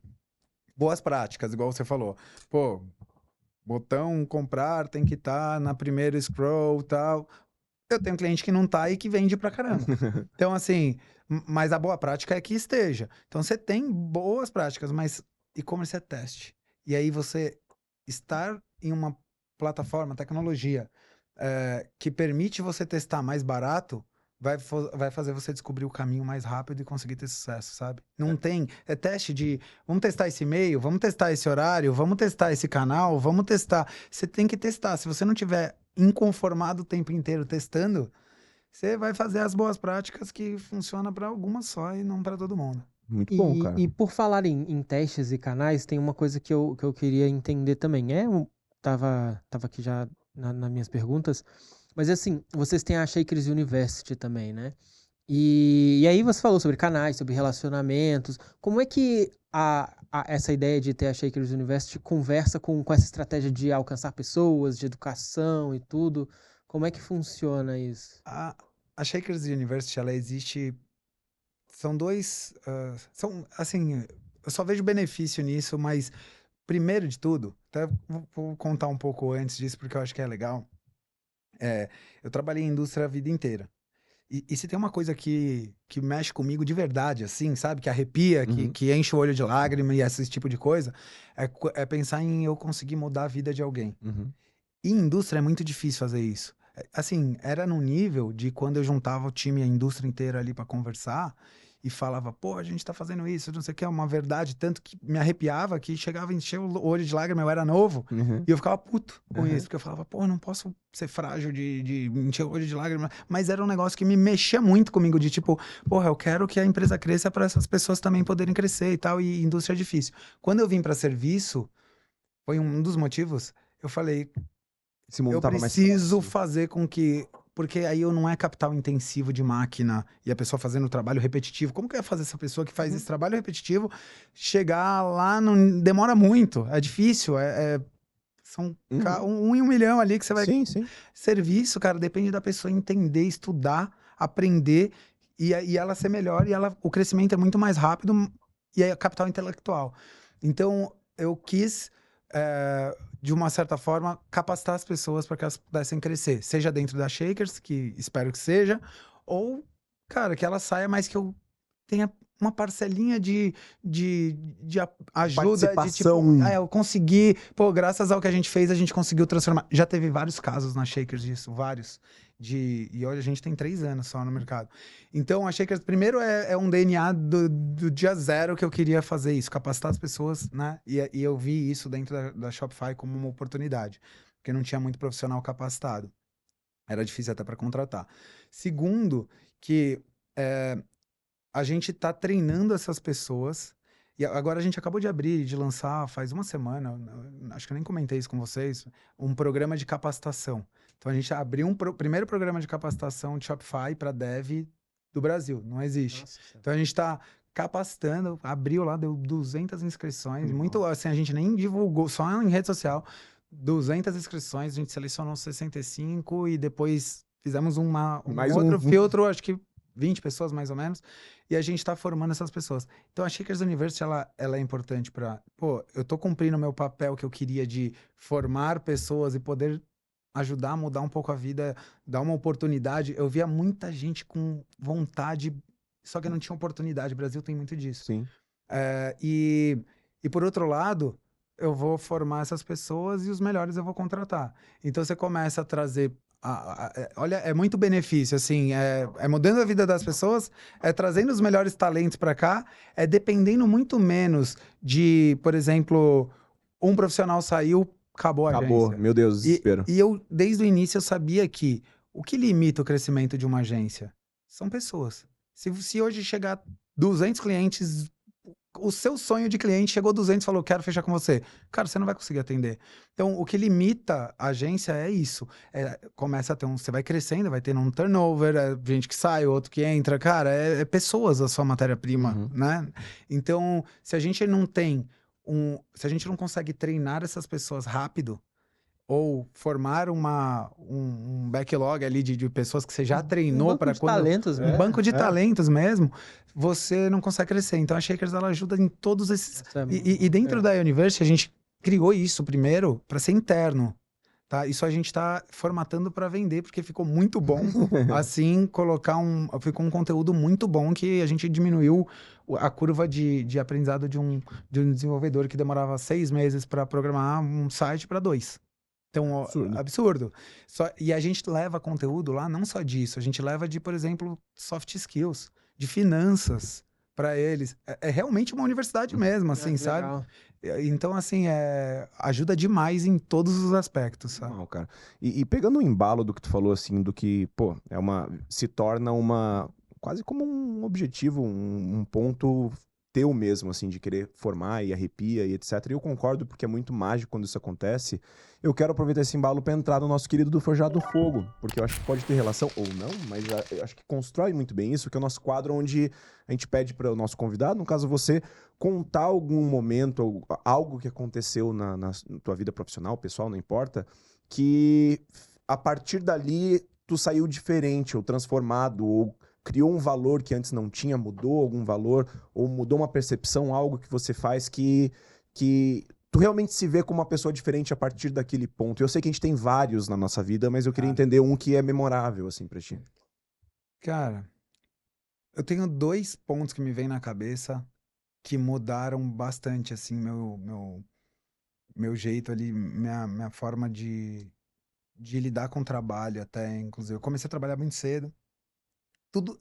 boas práticas, igual você falou. Pô, botão comprar tem que estar na primeira scroll e tal. Eu tenho cliente que não tá e que vende pra caramba. Então, assim, mas a boa prática é que esteja. Então, você tem boas práticas, mas e-commerce é teste. E aí, você estar em uma plataforma, tecnologia, que permite você testar mais barato, vai fazer você descobrir o caminho mais rápido e conseguir ter sucesso, sabe? Não tem. É teste de. Vamos testar esse e-mail, vamos testar esse horário, vamos testar esse canal, vamos testar. Você tem que testar. Se você não tiver inconformado o tempo inteiro testando, você vai fazer as boas práticas que funcionam para algumas só e não para todo mundo. Muito bom, cara. E por falar em testes e canais, tem uma coisa que eu queria entender também. Tava aqui já nas minhas perguntas, mas assim, vocês têm a Shakers University também, né? E aí você falou sobre canais, sobre relacionamentos. Como é que essa ideia de ter a Shakers University conversa com essa estratégia de alcançar pessoas, de educação e tudo? Como é que funciona isso? A Shakers University, ela existe. São dois. Assim, eu só vejo benefício nisso, mas primeiro de tudo, até vou contar um pouco antes disso, porque eu acho que é legal. Eu trabalhei em indústria a vida inteira. E se tem uma coisa que mexe comigo de verdade, assim, sabe? Que arrepia, Uhum. que enche o olho de lágrima e esse tipo de coisa, é pensar em eu conseguir mudar a vida de alguém. Uhum. E em indústria é muito difícil fazer isso. Assim, era no nível de quando eu juntava o time, a indústria inteira ali pra conversar e falava, pô, a gente tá fazendo isso, não sei o que, é uma verdade, tanto que me arrepiava, que chegava a encher o olho de lágrima, eu era novo, Uhum. e eu ficava puto com Uhum. isso, porque eu falava, pô, eu não posso ser frágil de encher o olho de lágrima, mas era um negócio que me mexia muito comigo, de tipo, porra, eu quero que a empresa cresça para essas pessoas também poderem crescer e tal, e indústria é difícil. Quando eu vim para serviço, foi um dos motivos, eu falei, Esse mundo eu tava mais preciso próximo. fazer com que. Porque aí eu não é capital intensivo de máquina e a pessoa fazendo trabalho repetitivo. Como que é fazer essa pessoa que faz esse trabalho repetitivo chegar lá? Não, demora muito, é difícil. São Uhum. 1 em 1 milhão ali que você vai. Sim, sim. Serviço, cara, depende da pessoa entender, estudar, aprender e ela ser melhor. E o crescimento é muito mais rápido e é capital intelectual. Então, eu quis, de uma certa forma, capacitar as pessoas para que elas pudessem crescer. Seja dentro da Shakers, que espero que seja, ou, cara, que ela saia, mas que eu tenha uma parcelinha de ajuda, de tipo, Participação. eu consegui, pô, graças ao que a gente fez, a gente conseguiu transformar. Já teve vários casos na Shakers disso, vários. E hoje a gente tem 3 anos só no mercado. Então, a Shakers, primeiro, é um DNA do dia zero que eu queria fazer isso, capacitar as pessoas, né? E eu vi isso dentro da Shopify como uma oportunidade, porque não tinha muito profissional capacitado. Era difícil até para contratar. Segundo, que a gente tá treinando essas pessoas. E agora a gente acabou de abrir, de lançar faz uma semana, acho que eu nem comentei isso com vocês, um programa de capacitação. Então a gente abriu primeiro programa de capacitação de Shopify para dev do Brasil, não existe. Nossa, Então a gente está capacitando, abriu lá, deu 200 inscrições, muito assim, a gente nem divulgou, só em rede social, 200 inscrições, a gente selecionou 65 e depois fizemos um Mais outro um. filtro, acho que 20 pessoas mais ou menos, e a gente está formando essas pessoas. Então a Shakers University, ela é importante para, pô, eu tô cumprindo o meu papel que eu queria de formar pessoas e poder ajudar a mudar um pouco a vida, dar uma oportunidade. Eu via muita gente com vontade, só que não tinha oportunidade. O Brasil tem muito disso. Sim. E por outro lado, eu vou formar essas pessoas e os melhores eu vou contratar. Então você começa a trazer. Olha, é muito benefício, assim, é mudando a vida das pessoas, é trazendo os melhores talentos para cá, é dependendo muito menos de, por exemplo, um profissional saiu, acabou a Acabou. agência. Meu Deus, E, desespero. e eu, desde o início, eu sabia que o que limita o crescimento de uma agência são pessoas. Se hoje chegar 200 clientes, o seu sonho de cliente chegou 200 e falou, quero fechar com você. Cara, você não vai conseguir atender. Então, o que limita a agência é isso. Começa a ter você vai crescendo, vai tendo um turnover, gente que sai, outro que entra. Cara, é pessoas a sua matéria-prima, Uhum. né? Então, se a gente não tem se a gente não consegue treinar essas pessoas rápido, ou formar um backlog ali de pessoas que você já Um treinou banco para de quando. talentos, Um né? banco de talentos mesmo, você não consegue crescer. Então a Shakers ela ajuda em todos esses. Isso é E dentro da University, a gente criou isso primeiro para ser interno. Tá? Isso a gente está formatando para vender, porque ficou muito bom. Assim, ficou um conteúdo muito bom que a gente diminuiu a curva de aprendizado de um desenvolvedor que demorava 6 meses para programar um site para 2. Então, ó, Absurdo. absurdo. E a gente leva conteúdo lá, não só disso, a gente leva de, por exemplo, soft skills, de finanças para eles. É realmente uma universidade mesmo, assim, que sabe? legal. Então, assim, ajuda demais em todos os aspectos, sabe? Não, cara. E pegando o embalo do que tu falou, assim, do que, pô, se torna quase como um objetivo, um ponto teu mesmo, assim, de querer formar e arrepia e etc. E eu concordo, porque é muito mágico quando isso acontece. Eu quero aproveitar esse embalo para entrar no nosso querido do Forjado do Fogo, porque eu acho que pode ter relação, ou não, mas eu acho que constrói muito bem isso, que é o nosso quadro onde a gente pede para o nosso convidado, no caso você, contar algum momento, ou algo que aconteceu na tua vida profissional, pessoal, não importa, que a partir dali tu saiu diferente, ou transformado, ou criou um valor que antes não tinha, mudou algum valor, ou mudou uma percepção, algo que você faz que tu realmente se vê como uma pessoa diferente a partir daquele ponto. Eu sei que a gente tem vários na nossa vida, mas eu queria entender um que é memorável, assim, pra ti. Cara, eu tenho 2 pontos que me vêm na cabeça que mudaram bastante, assim, meu jeito ali, minha forma de lidar com o trabalho até, inclusive. Eu comecei a trabalhar muito cedo. Tudo,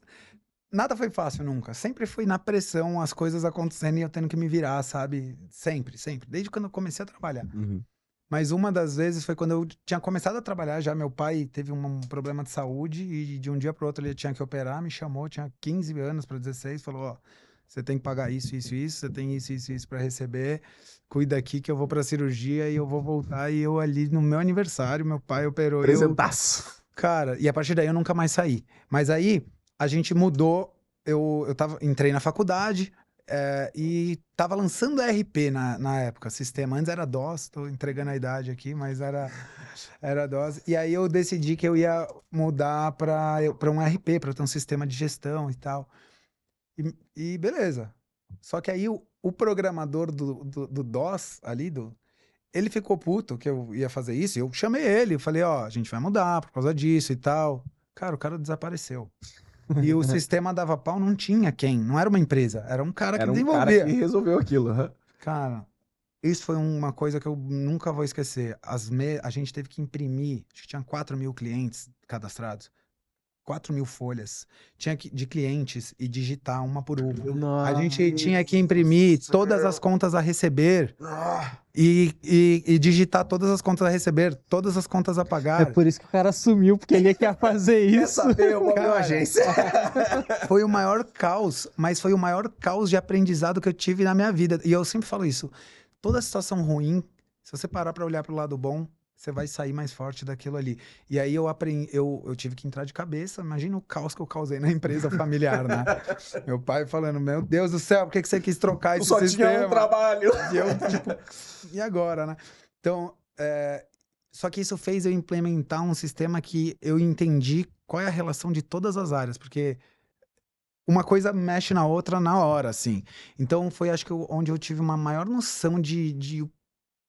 nada foi fácil nunca. Sempre foi na pressão, as coisas acontecendo e eu tendo que me virar, sabe? Sempre, sempre. Desde quando eu comecei a trabalhar. Uhum. Mas uma das vezes foi quando eu tinha começado a trabalhar já. Meu pai teve um problema de saúde e de um dia para outro ele tinha que operar. Me chamou, tinha 15 anos para 16. Falou: Ó, você tem que pagar isso, isso, isso. Você tem isso, isso, isso para receber. Cuida aqui que eu vou para cirurgia e eu vou voltar. E eu ali no meu aniversário, meu pai operou. E eu, Presentaço. cara, e a partir daí eu nunca mais saí. Mas aí a gente mudou. Entrei na faculdade e tava lançando RP na época. Sistema antes era DOS, tô entregando a idade aqui, mas era DOS. E aí eu decidi que eu ia mudar para um RP, para ter um sistema de gestão e tal. E beleza. Só que aí o programador do DOS ali, ele ficou puto que eu ia fazer isso, e eu chamei ele, eu falei, ó, a gente vai mudar por causa disso e tal. Cara, o cara desapareceu. E o sistema dava pau, não tinha quem, não era uma empresa, era um cara que Era um cara desenvolvia. que resolveu aquilo. Aham. Cara, isso foi uma coisa que eu nunca vou esquecer. A gente teve que imprimir, acho que tinha 4.000 clientes cadastrados. 4.000 folhas. Tinha que, de clientes e digitar uma por uma. A gente tinha que imprimir todas as contas a receber e digitar todas as contas a receber, todas as contas a É pagar. por isso que o cara sumiu, porque ele quer fazer Quer isso. saber? Eu vou abrir uma Cara, agência. Foi o maior caos, mas foi o maior caos de aprendizado que eu tive na minha vida. E eu sempre falo isso. Toda situação ruim, se você parar para olhar para o lado bom, você vai sair mais forte daquilo ali. E aí eu aprendi, eu tive que entrar de cabeça. Imagina o caos que eu causei na empresa familiar, né? Meu pai falando, meu Deus do céu, por que você quis trocar Eu esse só sistema? tinha um trabalho. E eu, tipo, e agora, né? Então, só que isso fez eu implementar um sistema que eu entendi qual é a relação de todas as áreas, porque uma coisa mexe na outra na hora, assim. Então, foi, acho que, onde eu tive uma maior noção de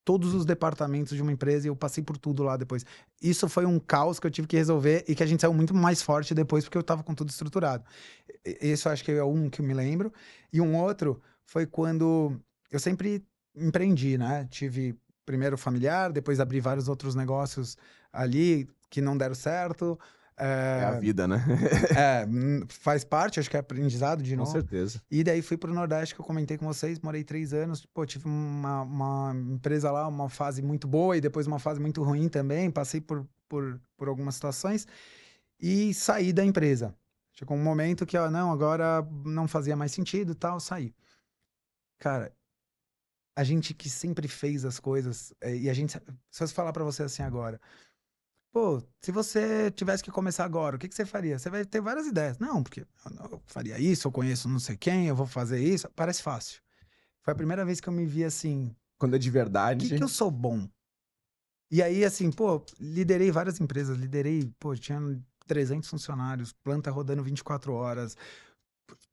todos os departamentos de uma empresa e eu passei por tudo lá depois. Isso foi um caos que eu tive que resolver e que a gente saiu muito mais forte depois porque eu tava com tudo estruturado. Esse eu acho que é um que eu me lembro. E um outro foi quando eu sempre empreendi, né? Tive primeiro familiar, depois abri vários outros negócios ali que não deram certo. É a vida, né? Faz parte, acho que é aprendizado de Com novo. certeza. E daí fui pro Nordeste, que eu comentei com vocês, morei 3 anos, pô, tive uma empresa lá, uma fase muito boa e depois uma fase muito ruim também, passei por algumas situações e saí da empresa. Chegou um momento que, ó, não, agora não fazia mais sentido e tal, saí. Cara, a gente que sempre fez as coisas, e a gente, se eu falar pra você assim agora, pô, se você tivesse que começar agora, o que você faria? Você vai ter várias ideias. Não, porque eu faria isso, eu conheço não sei quem, eu vou fazer isso. Parece fácil. Foi a primeira vez que eu me vi assim, Quando é de o verdade. que eu sou bom? E aí, assim, pô, liderei várias empresas, pô, tinha 300 funcionários, planta rodando 24 horas,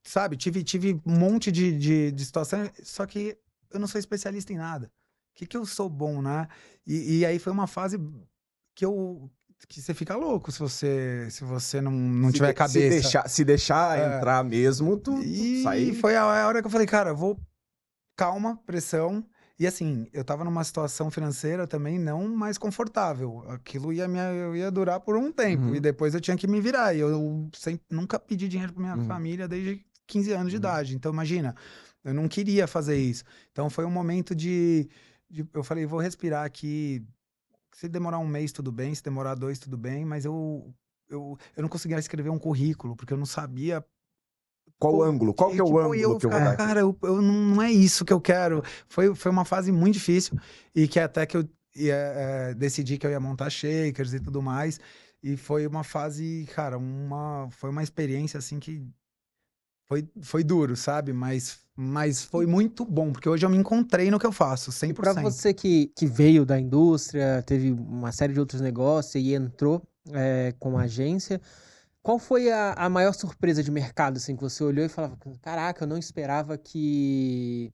sabe? Tive um monte de situação, só que eu não sou especialista em nada. O que eu sou bom, né? E aí foi uma fase que você fica louco se você não tiver cabeça. Se deixar É. entrar mesmo, tu sai. E foi a hora que eu falei, cara, calma, pressão. E assim, eu tava numa situação financeira também não mais confortável. Aquilo ia durar por um tempo. Uhum. E depois eu tinha que me virar. E eu nunca pedi dinheiro pra minha Uhum. família desde 15 anos de Uhum. idade. Então, imagina, eu não queria fazer isso. Então, foi um momento eu falei, vou respirar aqui. Se demorar 1 mês, tudo bem. Se demorar 2, tudo bem. Mas eu não conseguia escrever um currículo, porque eu não sabia. Qual o Pô, ângulo? Qual que é o tipo, ângulo que eu vou dar aqui? cara, não é isso que eu quero. Foi uma fase muito difícil e que até que eu decidi que eu ia montar shakers e tudo mais. E foi uma fase, cara, foi uma experiência assim que foi duro, sabe? Mas foi muito bom, porque hoje eu me encontrei no que eu faço, E para 100%. você que veio da indústria, teve uma série de outros negócios e entrou com a agência, qual foi a maior surpresa de mercado, assim, que você olhou e falava, caraca, eu não esperava que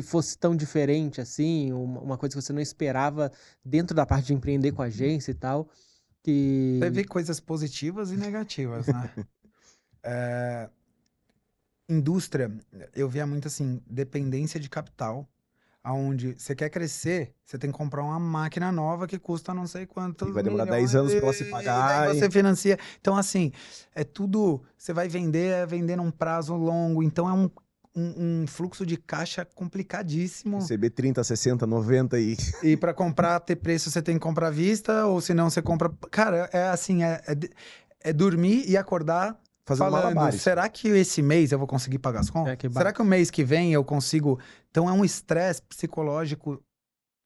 fosse tão diferente, assim, uma coisa que você não esperava dentro da parte de empreender com a agência e tal, Teve que... coisas positivas e negativas, né? Indústria, eu via muito assim, dependência de capital, aonde você quer crescer, você tem que comprar uma máquina nova que custa não sei quantos E vai demorar milhões 10 anos pra ela se e pagar. daí E você financia. Então, assim, é tudo, você vai vender num prazo longo, então é um fluxo de caixa complicadíssimo. receber 30, 60, 90 e... E para comprar, ter preço, você tem que comprar à vista, ou senão você compra. Cara, é assim, é dormir e acordar Fazendo falando, malabares. será que esse mês eu vou conseguir pagar as contas? que Será que o mês que vem eu consigo? Então é um estresse psicológico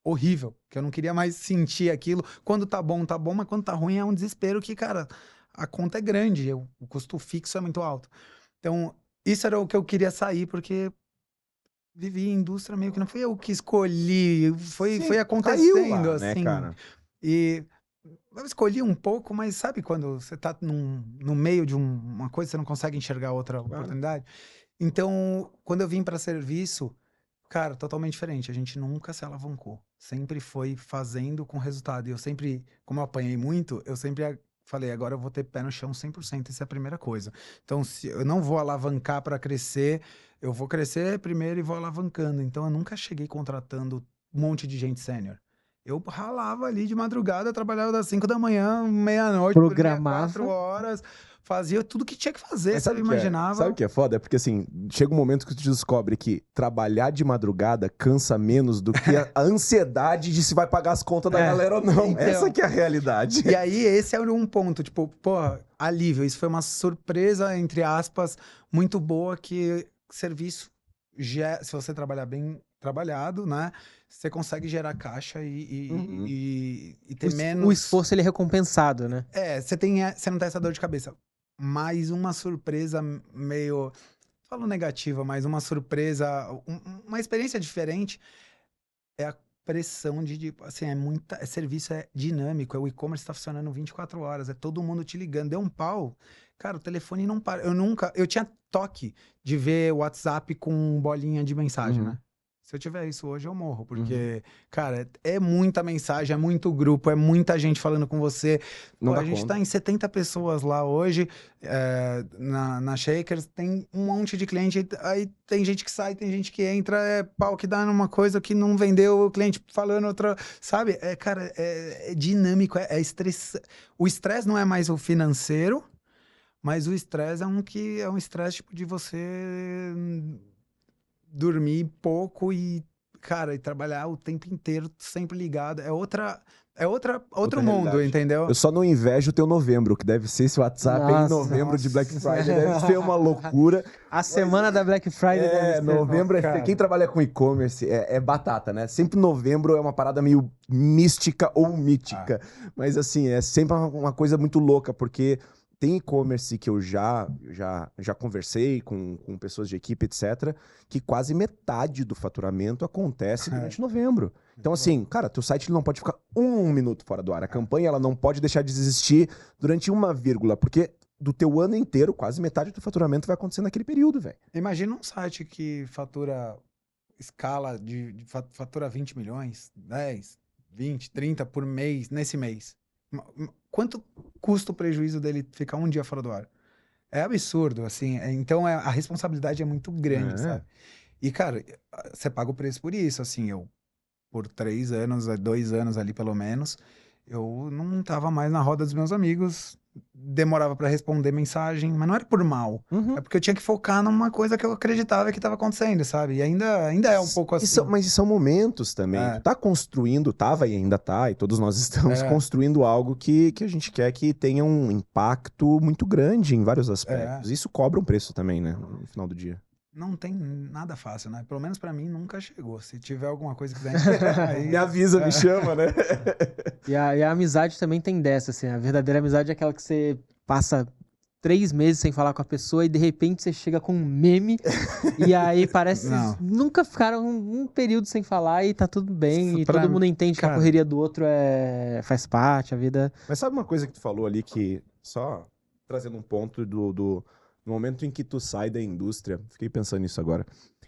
horrível, que eu não queria mais sentir aquilo. Quando tá bom, mas quando tá ruim é um desespero que, cara, a conta é grande, o custo fixo é muito alto. Então, isso era o que eu queria sair, porque vivi em indústria meio que não fui eu que escolhi, foi Sim, caiu acontecendo, lá, né, assim. cara? E eu escolhi um pouco, mas sabe quando você tá no meio de uma coisa, você não consegue enxergar outra oportunidade? Então, quando eu vim para serviço, cara, totalmente diferente. A gente nunca se alavancou. Sempre foi fazendo com resultado. E eu sempre, como eu apanhei muito, eu sempre falei, agora eu vou ter pé no chão 100%. Isso é a primeira coisa. Então, se eu não vou alavancar para crescer, eu vou crescer primeiro e vou alavancando. Então, eu nunca cheguei contratando um monte de gente sênior. Eu ralava ali de madrugada, trabalhava das 5 da manhã, meia-noite, dormia 4 Programava. horas, fazia tudo que tinha que fazer, Mas sabe? Imaginava. Sabe o que é foda? É porque, assim, chega um momento que tu descobre que trabalhar de madrugada cansa menos do que a ansiedade de se vai pagar as contas da galera ou não. Então. Essa que é a realidade. E aí, esse era um ponto, tipo, porra, alívio. Isso foi uma surpresa, entre aspas, muito boa, que serviço, se você trabalhar bem trabalhado, né? Você consegue gerar caixa e ter menos... O esforço ele é recompensado, né? Você não tem essa dor de cabeça. Mais uma surpresa meio... Falo negativa, mas uma surpresa, uma experiência diferente é a pressão assim, serviço é dinâmico, o e-commerce tá funcionando 24 horas, é todo mundo te ligando, deu um pau, cara, o telefone não para, eu tinha toque de ver o WhatsApp com bolinha de mensagem, né? Se eu tiver isso hoje, eu morro, porque, cara, é muita mensagem, é muito grupo, é muita gente falando com você. Não dá a gente conta. tá em 70 pessoas lá hoje, na Shakers, tem um monte de cliente, aí tem gente que sai, tem gente que entra, é pau que dá numa coisa que não vendeu, o cliente falando outra, sabe? Cara, é dinâmico, é estressante. O estresse não é mais o financeiro, mas o estresse é um estresse tipo de você dormir pouco e, cara, e trabalhar o tempo inteiro, sempre ligado. É outro mundo, realidade. entendeu? Eu só não invejo o teu novembro, que deve ser esse WhatsApp aí em novembro de Black Friday. Deve ser uma loucura. A semana da Black Friday deve ser. Novembro cara. Quem trabalha com e-commerce é batata, né? Sempre novembro é uma parada meio mística ou mítica. Mas assim, é sempre uma coisa muito louca, porque tem e-commerce que eu já conversei com pessoas de equipe, etc., que quase metade do faturamento acontece durante novembro. Então, assim, cara, teu site ele não pode ficar um minuto fora do ar. A campanha ela não pode deixar de existir durante uma vírgula, porque do teu ano inteiro, quase metade do faturamento vai acontecer naquele período, velho. Imagina um site que fatura escala fatura 20 milhões, 10, 20, 30 por mês, nesse mês. Quanto custa o prejuízo dele ficar um dia fora do ar? É absurdo, assim. Então, a responsabilidade é muito grande, sabe? E, cara, você paga o preço por isso, assim. Eu, por 3 anos, 2 anos ali, pelo menos, eu não tava mais na roda dos meus amigos. Demorava pra responder mensagem, mas não era por mal. É porque eu tinha que focar numa coisa que eu acreditava que estava acontecendo, sabe? E ainda é um pouco assim. Mas são momentos também. Tu tá construindo, tava e ainda tá, e todos nós estamos construindo algo que a gente quer que tenha um impacto muito grande em vários aspectos. Isso cobra um preço também, né? No final do dia. Não tem nada fácil, né? Pelo menos pra mim nunca chegou. Se tiver alguma coisa que quiser aí... Me avisa, me chama, né? E a amizade também tem dessa, assim. A verdadeira amizade é aquela que você passa 3 meses sem falar com a pessoa e de repente você chega com um meme e aí parece que vocês nunca ficaram um período sem falar e tá tudo bem. E todo mundo entende que a correria do outro faz parte, a vida... Mas sabe uma coisa que tu falou ali que, só trazendo um ponto no momento em que tu sai da indústria, fiquei pensando nisso agora,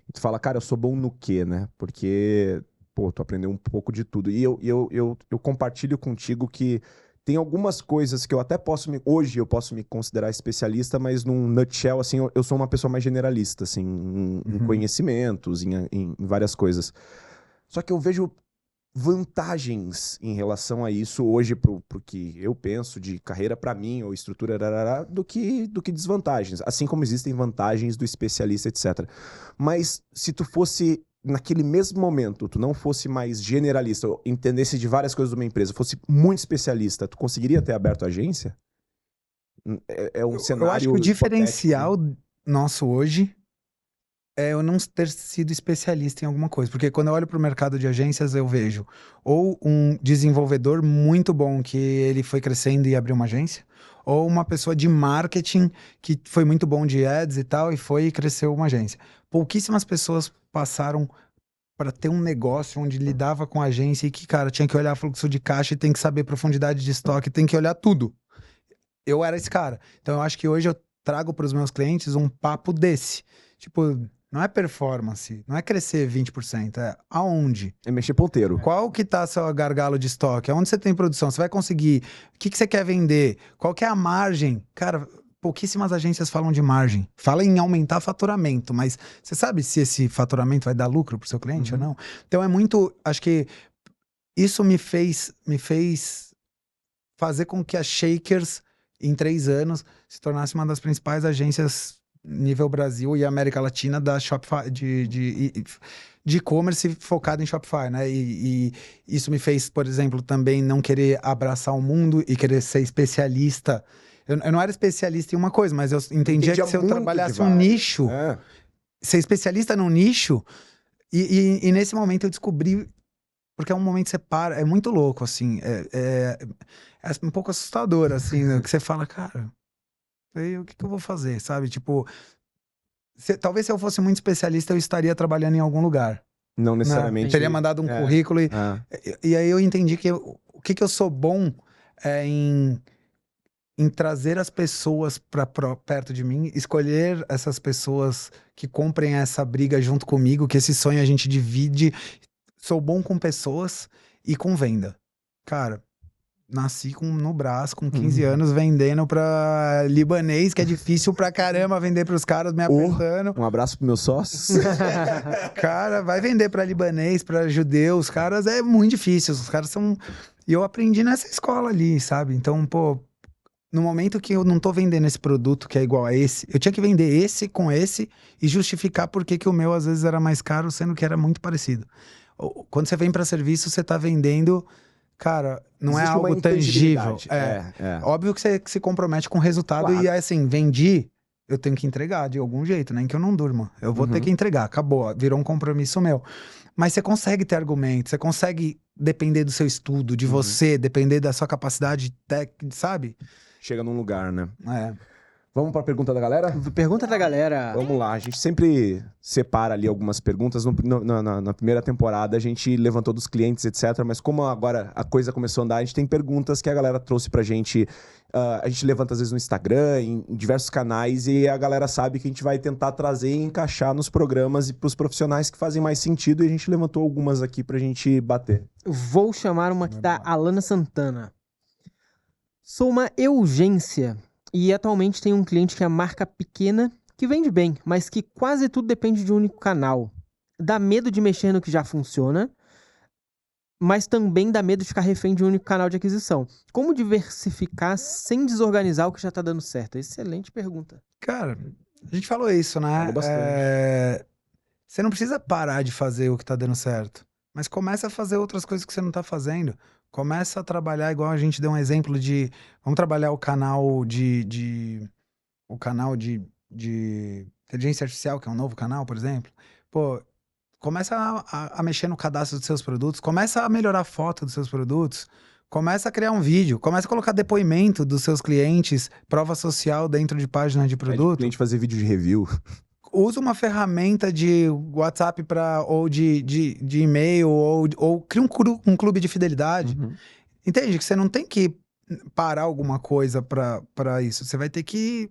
e tu fala, cara, eu sou bom no quê, né? Porque, pô, tu aprendeu um pouco de tudo. E eu compartilho contigo que tem algumas coisas que eu até posso hoje eu posso me considerar especialista, mas num nutshell, assim, eu sou uma pessoa mais generalista, assim, em conhecimentos, em várias coisas. Só que eu vejo vantagens em relação a isso hoje pro que eu penso de carreira para mim ou estrutura do que desvantagens, assim como existem vantagens do especialista, etc. Mas se tu fosse naquele mesmo momento, tu não fosse mais generalista, ou entendesse de várias coisas de uma empresa, fosse muito especialista, tu conseguiria ter aberto a agência? É um cenário Eu acho que o diferencial hipotético. nosso hoje é eu não ter sido especialista em alguma coisa. Porque quando eu olho para o mercado de agências, eu vejo ou um desenvolvedor muito bom que ele foi crescendo e abriu uma agência, ou uma pessoa de marketing que foi muito bom de ads e tal, e foi e cresceu uma agência. Pouquíssimas pessoas passaram para ter um negócio onde lidava com a agência e que, cara, tinha que olhar fluxo de caixa e tem que saber profundidade de estoque, tem que olhar tudo. Eu era esse cara. Então eu acho que hoje eu trago para os meus clientes um papo desse. Tipo, não é performance, não é crescer 20%, é aonde? É mexer ponteiro. Qual que tá seu gargalo de estoque? Aonde você tem produção? Você vai conseguir? O que você quer vender? Qual que é a margem? Cara, pouquíssimas agências falam de margem. Fala em aumentar faturamento, mas você sabe se esse faturamento vai dar lucro pro seu cliente ou não? Então é muito, acho que isso me fez fazer com que a Shakers, em 3 anos, se tornasse uma das principais agências nível Brasil e América Latina da Shopify, de e-commerce focado em Shopify, né? E isso me fez, por exemplo, também não querer abraçar o mundo e querer ser especialista. Eu não era especialista em uma coisa, mas eu entendia que se eu trabalhasse um nicho, ser especialista num nicho, e nesse momento eu descobri, porque é um momento que você para, é muito louco, assim, é um pouco assustador, assim, né? Que você fala, cara, o que eu vou fazer, sabe? Tipo, talvez se eu fosse muito especialista, eu estaria trabalhando em algum lugar. Não necessariamente. Teria mandado um currículo e aí eu entendi que o que eu sou bom é em trazer as pessoas para perto de mim, escolher essas pessoas que comprem essa briga junto comigo, que esse sonho a gente divide. Sou bom com pessoas e com venda. Cara, nasci no braço, com 15 anos, vendendo pra libanês, que é difícil pra caramba vender pros caras, me apertando. Um abraço pros meus sócios. Cara, vai vender pra libanês, pra judeus, caras, é muito difícil. Os caras são... E eu aprendi nessa escola ali, sabe? Então, pô, no momento que eu não tô vendendo esse produto que é igual a esse, eu tinha que vender esse com esse e justificar por que o meu às vezes era mais caro, sendo que era muito parecido. Quando você vem pra serviço, você tá vendendo... Cara, não existe é algo tangível. Óbvio que você se compromete com o resultado e assim, vendi, eu tenho que entregar de algum jeito, nem que eu não durma. Eu vou ter que entregar, acabou, virou um compromisso meu. Mas você consegue ter argumentos, você consegue depender do seu estudo, de você, depender da sua capacidade técnica, sabe? Chega num lugar, né? Vamos para a pergunta da galera? Pergunta da galera. Vamos lá, a gente sempre separa ali algumas perguntas. Na primeira temporada a gente levantou dos clientes, etc. Mas como agora a coisa começou a andar, a gente tem perguntas que a galera trouxe pra gente. A gente levanta às vezes no Instagram, em diversos canais, e a galera sabe que a gente vai tentar trazer e encaixar nos programas e pros profissionais que fazem mais sentido. E a gente levantou algumas aqui pra gente bater. Vou chamar uma aqui da Alana Santana. Sou uma Eugência. E atualmente tem um cliente que é marca pequena, que vende bem, mas que quase tudo depende de um único canal. Dá medo de mexer no que já funciona, mas também dá medo de ficar refém de um único canal de aquisição. Como diversificar sem desorganizar o que já tá dando certo? Excelente pergunta. Cara, a gente falou isso, né? Falou bastante. Você não precisa parar de fazer o que tá dando certo, mas começa a fazer outras coisas que você não tá fazendo. Começa a trabalhar, igual a gente deu um exemplo de... Vamos trabalhar o canal de inteligência artificial, que é um novo canal, por exemplo. Pô, começa a mexer no cadastro dos seus produtos, começa a melhorar a foto dos seus produtos, começa a criar um vídeo, começa a colocar depoimento dos seus clientes, prova social dentro de página de produto. O cliente fazer vídeo de review. Usa uma ferramenta de WhatsApp ou de e-mail, ou cria um clube de fidelidade. Entende? Que você não tem que parar alguma coisa para isso. Você vai ter que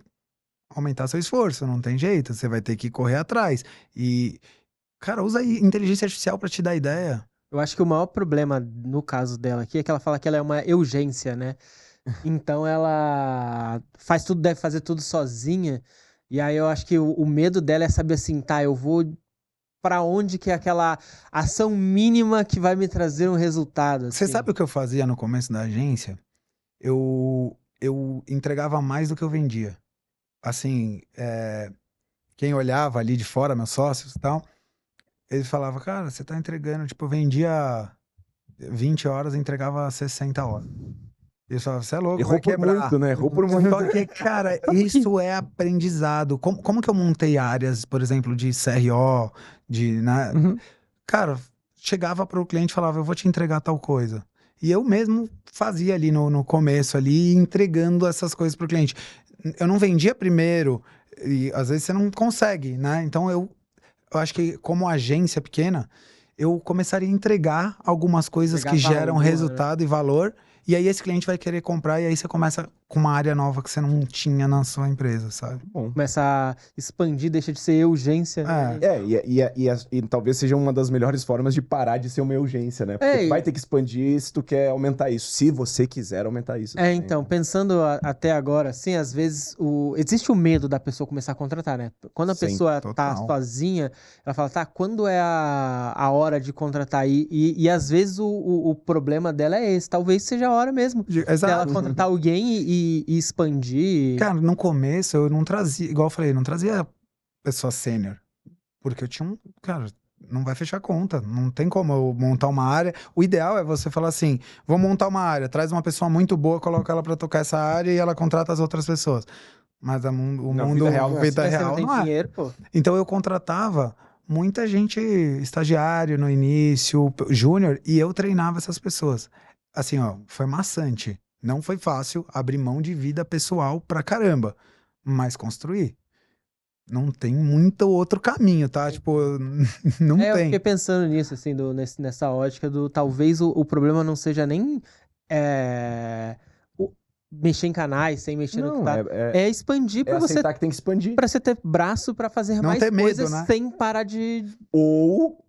aumentar seu esforço, não tem jeito. Você vai ter que correr atrás. E, cara, usa aí inteligência artificial para te dar ideia. Eu acho que o maior problema no caso dela aqui é que ela fala que ela é uma urgência, né? Então ela faz tudo, deve fazer tudo sozinha. E aí eu acho que o medo dela é saber assim, tá, eu vou pra onde que é aquela ação mínima que vai me trazer um resultado, Você assim. sabe o que eu fazia no começo da agência? Eu entregava mais do que eu vendia. Assim, quem olhava ali de fora, meus sócios e tal, eles falavam, cara, você tá entregando, tipo, eu vendia 20 horas e entregava 60 horas. Eles falavam, você é louco, Errou vai por quebrar. muito, né? Errou por muito. Só que, cara, isso é aprendizado. Como que eu montei áreas, por exemplo, de CRO, né? Uhum. Cara, chegava para o cliente e falava, eu vou te entregar tal coisa. E eu mesmo fazia ali no começo, ali, entregando essas coisas para o cliente. Eu não vendia primeiro, e às vezes você não consegue, né? Então eu acho que como agência pequena, eu começaria a entregar algumas coisas Entregar que geram valor, né? resultado e valor, e aí esse cliente vai querer comprar, e aí você começa com uma área nova que você não tinha na sua empresa, sabe? Bom. Começa a expandir, deixa de ser urgência, né? E talvez seja uma das melhores formas de parar de ser uma urgência, né? Porque tu vai ter que expandir se tu quer aumentar isso, se você quiser aumentar isso. também, Então, né? pensando até agora, assim, às vezes existe o medo da pessoa começar a contratar, né? Quando a Sim, pessoa tá total. sozinha, ela fala, tá, quando é a hora de contratar? E às vezes o problema dela é esse, talvez seja a hora mesmo dela Exato. contratar alguém e expandir. Cara, no começo eu não trazia, igual eu falei, não trazia pessoa sênior. Porque eu tinha cara, não vai fechar conta. Não tem como eu montar uma área. O ideal é você falar assim: vou montar uma área, traz uma pessoa muito boa, coloca ela pra tocar essa área e ela contrata as outras pessoas. Mas o mundo, vida real não é vida Mas você não real tem não é. dinheiro, pô. Então eu contratava muita gente estagiário no início, júnior, e eu treinava essas pessoas. Assim, ó, foi maçante. Não foi fácil abrir mão de vida pessoal pra caramba, mas construir. Não tem muito outro caminho, tá? Tipo, não Eu fiquei tem. pensando nisso, assim, nessa ótica do talvez o problema não seja nem é, mexer em canais sem mexer no que Não, tá. É expandir pra você, aceitar que tem que expandir. pra você ter braço pra fazer Não mais ter medo, coisas né? sem parar de. Ou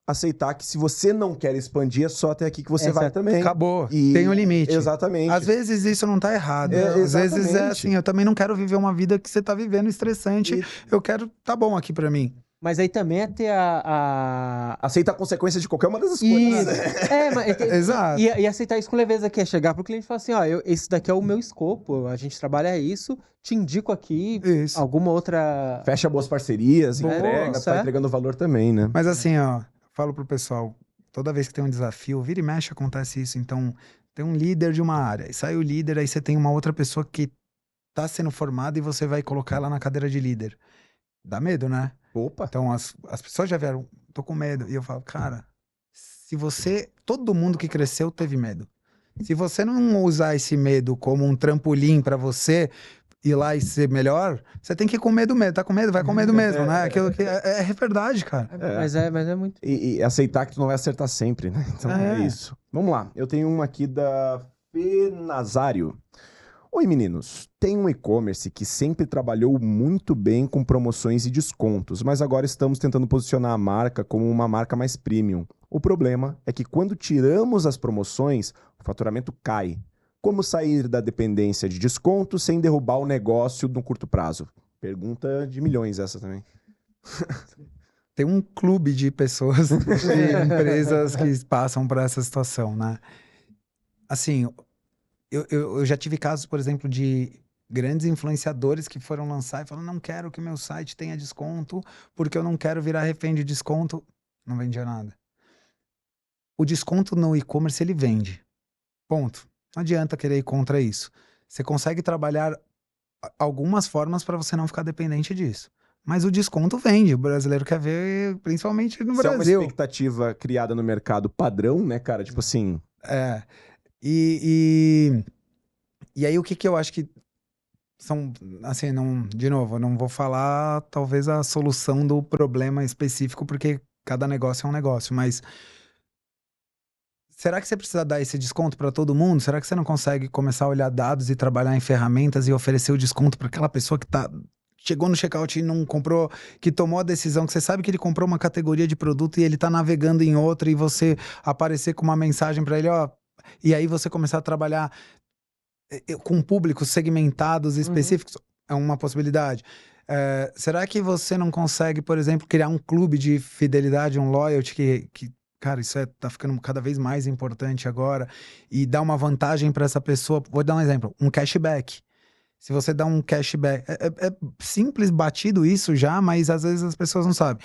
aceitar que se você não quer expandir, é só até aqui que você Essa- vai também. Acabou. E- Tem um limite. Exatamente. Às vezes isso não tá errado. É, Às vezes é exatamente. assim, eu também não quero viver uma vida que você tá vivendo estressante. E Eu quero, tá bom aqui pra mim. Mas aí também é ter a... aceita a consequência de qualquer uma das escolhas. Isso. Mas Exato. e aceitar isso com leveza, que é chegar pro cliente e falar assim, ó, esse daqui é o meu escopo, a gente trabalha isso, te indico aqui Isso. alguma outra... Fecha boas parcerias, Boa, entrega, tu certo. vai entregando valor também, né? Mas assim, ó, falo pro pessoal, toda vez que tem um desafio, vira e mexe acontece isso. Então, tem um líder de uma área, e sai o líder, aí você tem uma outra pessoa que tá sendo formada e você vai colocar ela na cadeira de líder. Dá medo, né? Opa. Então, as pessoas já vieram, tô com medo. E eu falo, cara, se você. Todo mundo que cresceu teve medo. Se você não usar esse medo como um trampolim pra você ir lá e ser melhor, você tem que ir com medo mesmo. Tá com medo? Vai com medo mesmo, né? Aquilo que é verdade, cara. Mas é muito... E aceitar que tu não vai acertar sempre, né? Então é isso. Vamos lá. Eu tenho uma aqui da Fê Nazário. Oi, meninos. Tem um e-commerce que sempre trabalhou muito bem com promoções e descontos, mas agora estamos tentando posicionar a marca como uma marca mais premium. O problema é que quando tiramos as promoções, o faturamento cai. Como sair da dependência de desconto sem derrubar o negócio no curto prazo? Pergunta de milhões essa também. Tem um clube de pessoas, de empresas que passam por essa situação, né? Assim, eu já tive casos, por exemplo, de grandes influenciadores que foram lançar e falaram, não quero que meu site tenha desconto, porque eu não quero virar refém de desconto. Não vendia nada. O desconto no e-commerce, ele vende. Ponto. Não adianta querer ir contra isso. Você consegue trabalhar algumas formas para você não ficar dependente disso. Mas o desconto vende. O brasileiro quer ver, principalmente no Isso é uma Brasil. expectativa criada no mercado padrão, né, cara? Tipo assim... É. E aí, o que eu acho que são, assim, não, de novo, eu não vou falar talvez a solução do problema específico, porque cada negócio é um negócio, mas será que você precisa dar esse desconto para todo mundo? Será que você não consegue começar a olhar dados e trabalhar em ferramentas e oferecer o desconto para aquela pessoa que tá chegou no checkout e não comprou, que tomou a decisão, que você sabe que ele comprou uma categoria de produto e ele tá navegando em outra e você aparecer com uma mensagem para ele, ó, e aí você começar a trabalhar com públicos segmentados específicos, é uma possibilidade. Será que você não consegue, por exemplo, criar um clube de fidelidade, um loyalty que cara, isso tá ficando cada vez mais importante agora e dar uma vantagem para essa pessoa? Vou dar um exemplo, um cashback. Se você dá um cashback, é simples, batido isso já, mas às vezes as pessoas não sabem.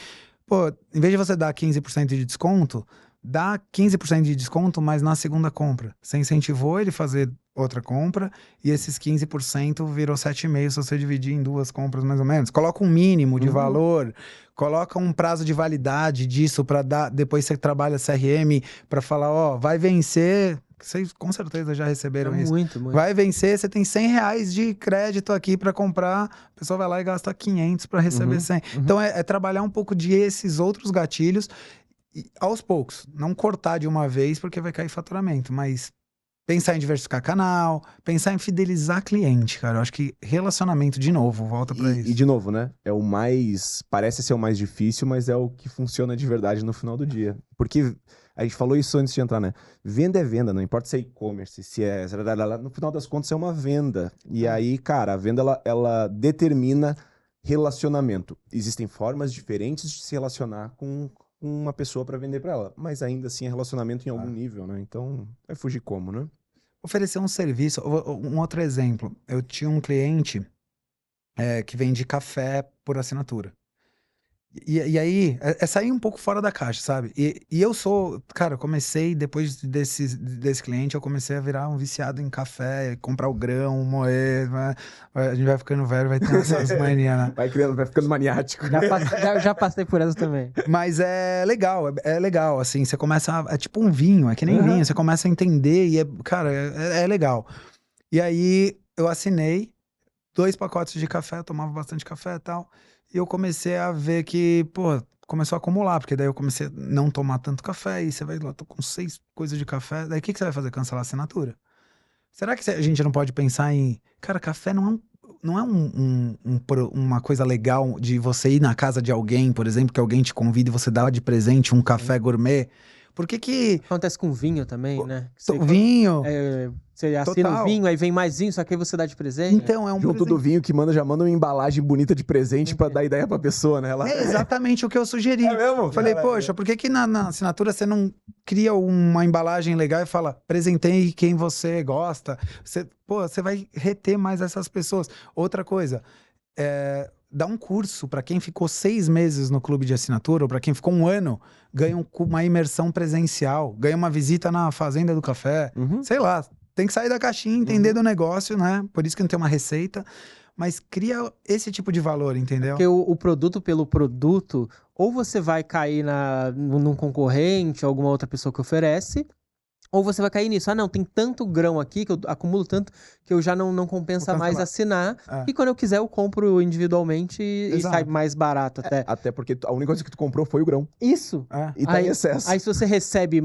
Pô, em vez de você dar 15% de desconto, dá 15% de desconto, mas na segunda compra. Você incentivou ele a fazer outra compra e esses 15% virou 7,5% se você dividir em 2 compras mais ou menos. Coloca um mínimo de valor, coloca um prazo de validade disso para dar, depois você trabalha CRM para falar, ó, vai vencer, vocês com certeza já receberam isso. Muito. Vai vencer, você tem R$100 de crédito aqui para comprar, a pessoa vai lá e gasta 500 para receber 100. Então é trabalhar um pouco de esses outros gatilhos e, aos poucos, não cortar de uma vez porque vai cair faturamento, mas pensar em diversificar canal, pensar em fidelizar cliente, cara. Eu acho que relacionamento, de novo, volta pra isso. E de novo, né? É o mais... Parece ser o mais difícil, mas é o que funciona de verdade no final do dia. Porque a gente falou isso antes de entrar, né? Venda é venda, não importa se é e-commerce, se é... No final das contas é uma venda. E aí, cara, a venda, ela determina relacionamento. Existem formas diferentes de se relacionar com uma pessoa para vender para ela, mas ainda assim é relacionamento em algum nível, né? Então, vai fugir como, né? Oferecer um serviço. Um outro exemplo. Eu tinha um cliente que vende café por assinatura. E aí, é sair um pouco fora da caixa, sabe? E eu sou... Cara, eu comecei, depois desse cliente, eu comecei a virar um viciado em café, comprar o grão, moer... A gente vai ficando velho, vai ter essas manias, né? Vai ficando maniático. Já passei por essa também. Mas é legal, assim, você começa... É tipo um vinho, é que nem vinho, você começa a entender e, cara, é legal. E aí, eu assinei 2 pacotes de café, eu tomava bastante café e tal... E eu comecei a ver que, pô, começou a acumular, porque daí eu comecei a não tomar tanto café, e você vai lá, tô com 6 coisas de café, daí o que você vai fazer? Cancelar a assinatura? Será que a gente não pode pensar em... Cara, café não é uma coisa legal de você ir na casa de alguém, por exemplo, que alguém te convida e você dá de presente um café gourmet? Por que... Acontece com vinho também, né? Vinho... Você assina o vinho, aí vem mais vinho, só que aí você dá de presente. Então, é um Junto do vinho que já manda uma embalagem bonita de presente pra dar ideia pra pessoa, né? É exatamente o que eu sugeri. É mesmo? Falei, poxa, por que na assinatura você não cria uma embalagem legal e fala, presentei quem você gosta? Você vai reter mais essas pessoas. Outra coisa, dá um curso para quem ficou 6 meses no clube de assinatura, ou para quem ficou 1 ano, ganha uma imersão presencial, ganha uma visita na Fazenda do Café, sei lá. Tem que sair da caixinha, entender do negócio, né? Por isso que não tem uma receita. Mas cria esse tipo de valor, entendeu? Porque o produto pelo produto, ou você vai cair num concorrente, alguma outra pessoa que oferece, ou você vai cair nisso. Ah, não, tem tanto grão aqui, que eu acumulo tanto, que eu já não compensa mais assinar. E quando eu quiser, eu compro individualmente e sai mais barato até. Até porque a única coisa que tu comprou foi o grão. Isso. E tá em excesso. Aí se você recebe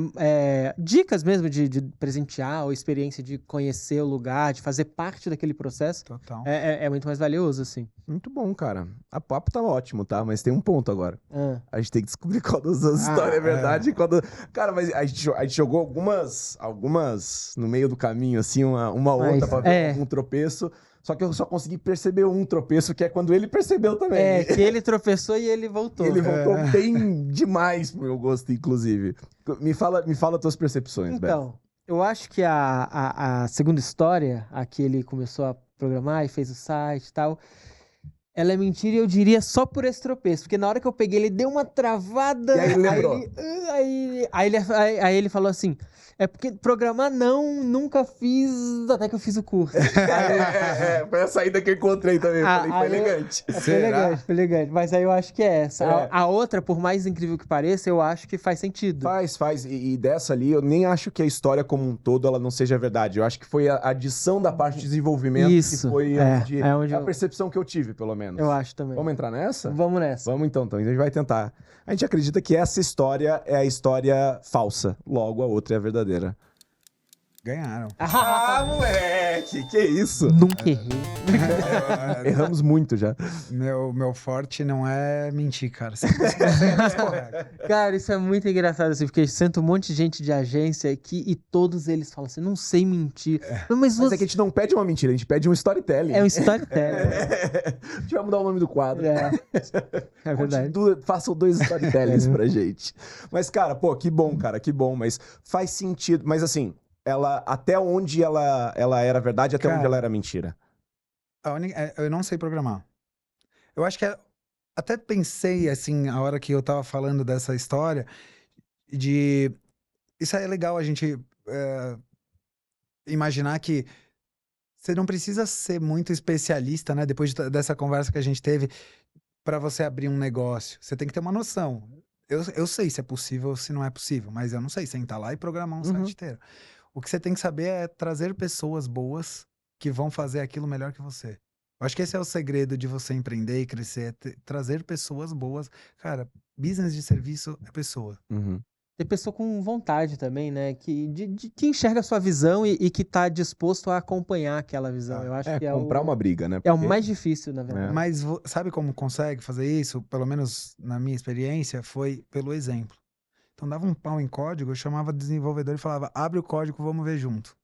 dicas mesmo de presentear, ou experiência de conhecer o lugar, de fazer parte daquele processo, Total. É muito mais valioso, assim. Muito bom, cara. A papo tá ótimo, tá? Mas tem um ponto agora. A gente tem que descobrir qual das histórias é verdade. Cara, mas a gente jogou algumas no meio do caminho, assim, uma outra pra ver um tropeço. Só que eu só consegui perceber um tropeço, que é quando ele percebeu também. Que ele tropeçou e ele voltou. Ele voltou bem demais pro meu gosto, inclusive. Me fala tuas percepções, Então, eu acho que a segunda história, a que ele começou a programar e fez o site e tal, ela é mentira, e eu diria só por esse tropeço. Porque na hora que eu peguei, ele deu uma travada. E aí ele lembrou. Aí ele falou assim... É porque programar nunca fiz, até que eu fiz o curso. Foi a saída que eu encontrei também. Falei, foi elegante. Foi elegante. Mas aí eu acho que é essa. A outra, por mais incrível que pareça, eu acho que faz sentido. Faz. E dessa ali, eu nem acho que a história como um todo, ela não seja verdade. Eu acho que foi a adição da parte de desenvolvimento que foi a percepção que eu tive, pelo menos. Eu acho também. Vamos entrar nessa? Vamos nessa. Vamos então. A gente vai tentar. A gente acredita que essa história é a história falsa. Logo, a outra é a verdadeira. Ganharam. Moleque! moleque, que isso? Nunca errei. Erramos muito já. Meu forte não é mentir, cara. Sempre é mais correto. Cara, isso é muito engraçado, assim, porque sento um monte de gente de agência aqui e todos eles falam assim, não sei mentir. Mas Mas é que a gente não pede uma mentira, a gente pede um storytelling. É um storytelling. A gente vai mudar o nome do quadro. É verdade. Façam 2 storytellings pra gente. Mas, cara, pô, que bom, cara, que bom. Mas faz sentido. Mas, assim, até onde ela era verdade, até onde Cara, ela era mentira? Eu não sei programar. Eu acho que até pensei, assim, a hora que eu tava falando dessa história, de... Isso é legal a gente imaginar que você não precisa ser muito especialista, né? Depois dessa conversa que a gente teve, para você abrir um negócio. Você tem que ter uma noção. Eu sei se é possível ou se não é possível, mas eu não sei sentar lá e programar um site inteiro. O que você tem que saber é trazer pessoas boas que vão fazer aquilo melhor que você. Eu acho que esse é o segredo de você empreender e crescer, é trazer pessoas boas. Cara, business de serviço é pessoa. Ter pessoa com vontade também, né? Que enxerga a sua visão e que tá disposto a acompanhar aquela visão. Eu acho que é comprar uma briga, né? É o mais difícil, na verdade. Mas sabe como consegue fazer isso? Pelo menos na minha experiência, foi pelo exemplo. Então dava um pau em código, eu chamava desenvolvedor e falava, abre o código, vamos ver junto.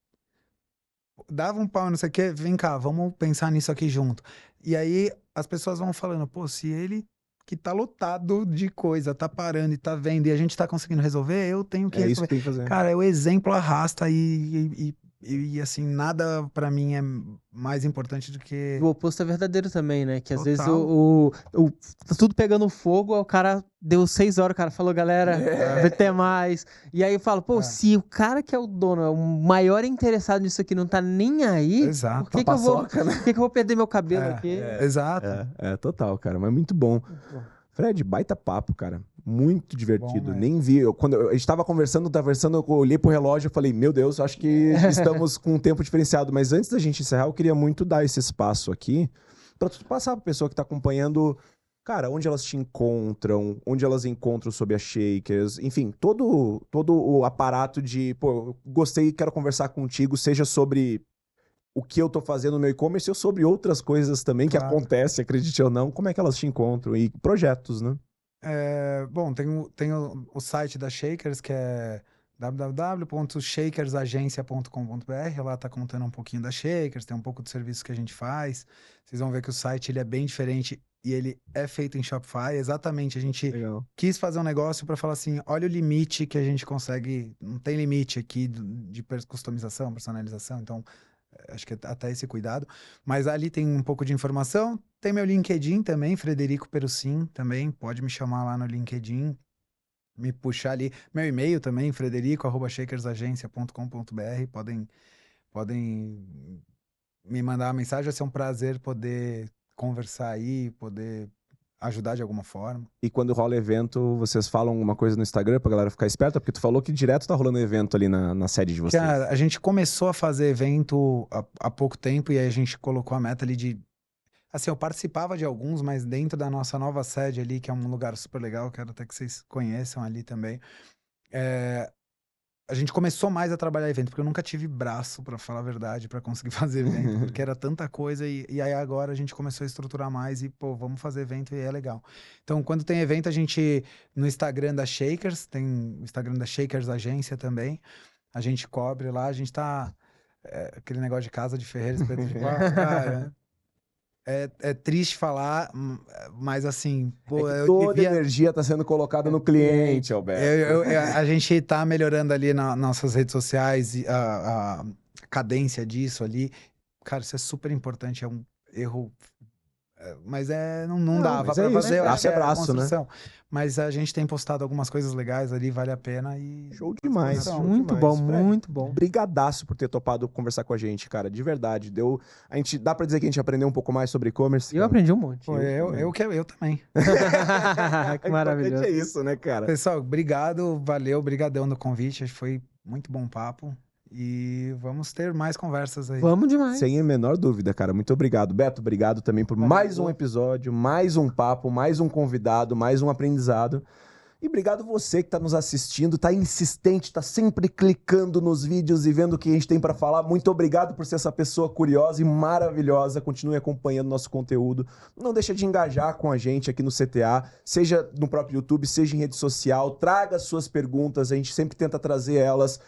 Dava um pau, não sei o quê, vem cá, vamos pensar nisso aqui junto. E aí as pessoas vão falando, pô, se ele que tá lotado de coisa, tá parando e tá vendo, e a gente tá conseguindo resolver, eu tenho que É isso resolver. que tem que fazer. Cara, o exemplo arrasta e assim, nada pra mim é mais importante do que... O oposto é verdadeiro também, né? Que às vezes Total. tá tudo pegando fogo, o cara deu 6 horas, o cara falou, galera, vai ter mais. E aí eu falo, pô, se o cara que é o dono, é o maior interessado nisso aqui, não tá nem aí, Exato. por que eu vou perder meu cabelo aqui? Exato. Total, cara, mas muito bom. Fred, baita papo, cara. Muito divertido. Bom, Nem vi. A gente tava conversando, eu olhei pro relógio e falei, meu Deus, acho que estamos com um tempo diferenciado. Mas antes da gente encerrar, eu queria muito dar esse espaço aqui pra tu passar pra pessoa que tá acompanhando, cara, onde elas te encontram, onde elas encontram sobre a Shakers, enfim, todo o aparato de, pô, eu gostei e quero conversar contigo, seja sobre o que eu tô fazendo no meu e-commerce ou sobre outras coisas também que acontecem, acredite ou não, como é que elas te encontram e projetos, né? Bom, tem o site da Shakers, que é www.shakersagencia.com.br. Lá tá contando um pouquinho da Shakers, tem um pouco do serviço que a gente faz. Vocês vão ver que o site ele é bem diferente e ele é feito em Shopify. Exatamente, a gente quis fazer um negócio para falar assim, olha o limite que a gente consegue, não tem limite aqui de customização, personalização, então acho que até esse cuidado. Mas ali tem um pouco de informação. Tem meu LinkedIn também, Frederico Perucin também. Pode me chamar lá no LinkedIn, me puxar ali. Meu e-mail também, frederico@shakersagencia.com.br. Podem me mandar uma mensagem. Vai ser um prazer poder conversar aí, poder ajudar de alguma forma. E quando rola evento, vocês falam alguma coisa no Instagram pra galera ficar esperta? Porque tu falou que direto tá rolando evento ali na sede de vocês. Cara, a gente começou a fazer evento há pouco tempo e aí a gente colocou a meta ali de... Assim, eu participava de alguns, mas dentro da nossa nova sede ali, que é um lugar super legal, quero até que vocês conheçam ali também. A gente começou mais a trabalhar evento, porque eu nunca tive braço, pra falar a verdade, pra conseguir fazer evento, porque era tanta coisa e aí agora a gente começou a estruturar mais e, pô, vamos fazer evento e é legal. Então, quando tem evento, a gente, no Instagram da Shakers, tem o Instagram da Shakers Agência também, a gente cobre lá, a gente tá, aquele negócio de casa de ferreiro, espeto de pau, cara... É triste falar, mas assim, pô, toda a energia tá sendo colocada no cliente, Alberto. A gente tá melhorando ali nas nossas redes sociais, a cadência disso ali. Cara, isso é super importante, é um erro, mas não dava pra fazer. Braço é braço, né? Mas a gente tem postado algumas coisas legais ali, vale a pena e... Show demais. Muito bom, muito bom. Brigadaço por ter topado conversar com a gente, cara, de verdade. Dá pra dizer que a gente aprendeu um pouco mais sobre e-commerce? Eu aprendi um monte. Pô, eu também. Que maravilhoso. É isso, né, cara? Pessoal, obrigado, valeu, brigadão do convite, foi muito bom papo. E vamos ter mais conversas aí. Vamos demais. Sem a menor dúvida, cara. Muito obrigado. Beto, obrigado também por mais um episódio, mais um papo, mais um convidado, mais um aprendizado. E obrigado você que está nos assistindo, está insistente, está sempre clicando nos vídeos e vendo o que a gente tem para falar. Muito obrigado por ser essa pessoa curiosa e maravilhosa. Continue acompanhando nosso conteúdo. Não deixa de engajar com a gente aqui no CTA, seja no próprio YouTube, seja em rede social. Traga suas perguntas, a gente sempre tenta trazer elas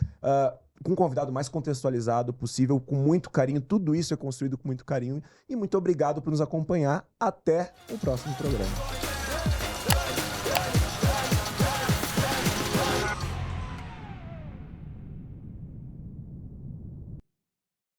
com um convidado mais contextualizado possível, com muito carinho. Tudo isso é construído com muito carinho. E muito obrigado por nos acompanhar. Até o próximo programa.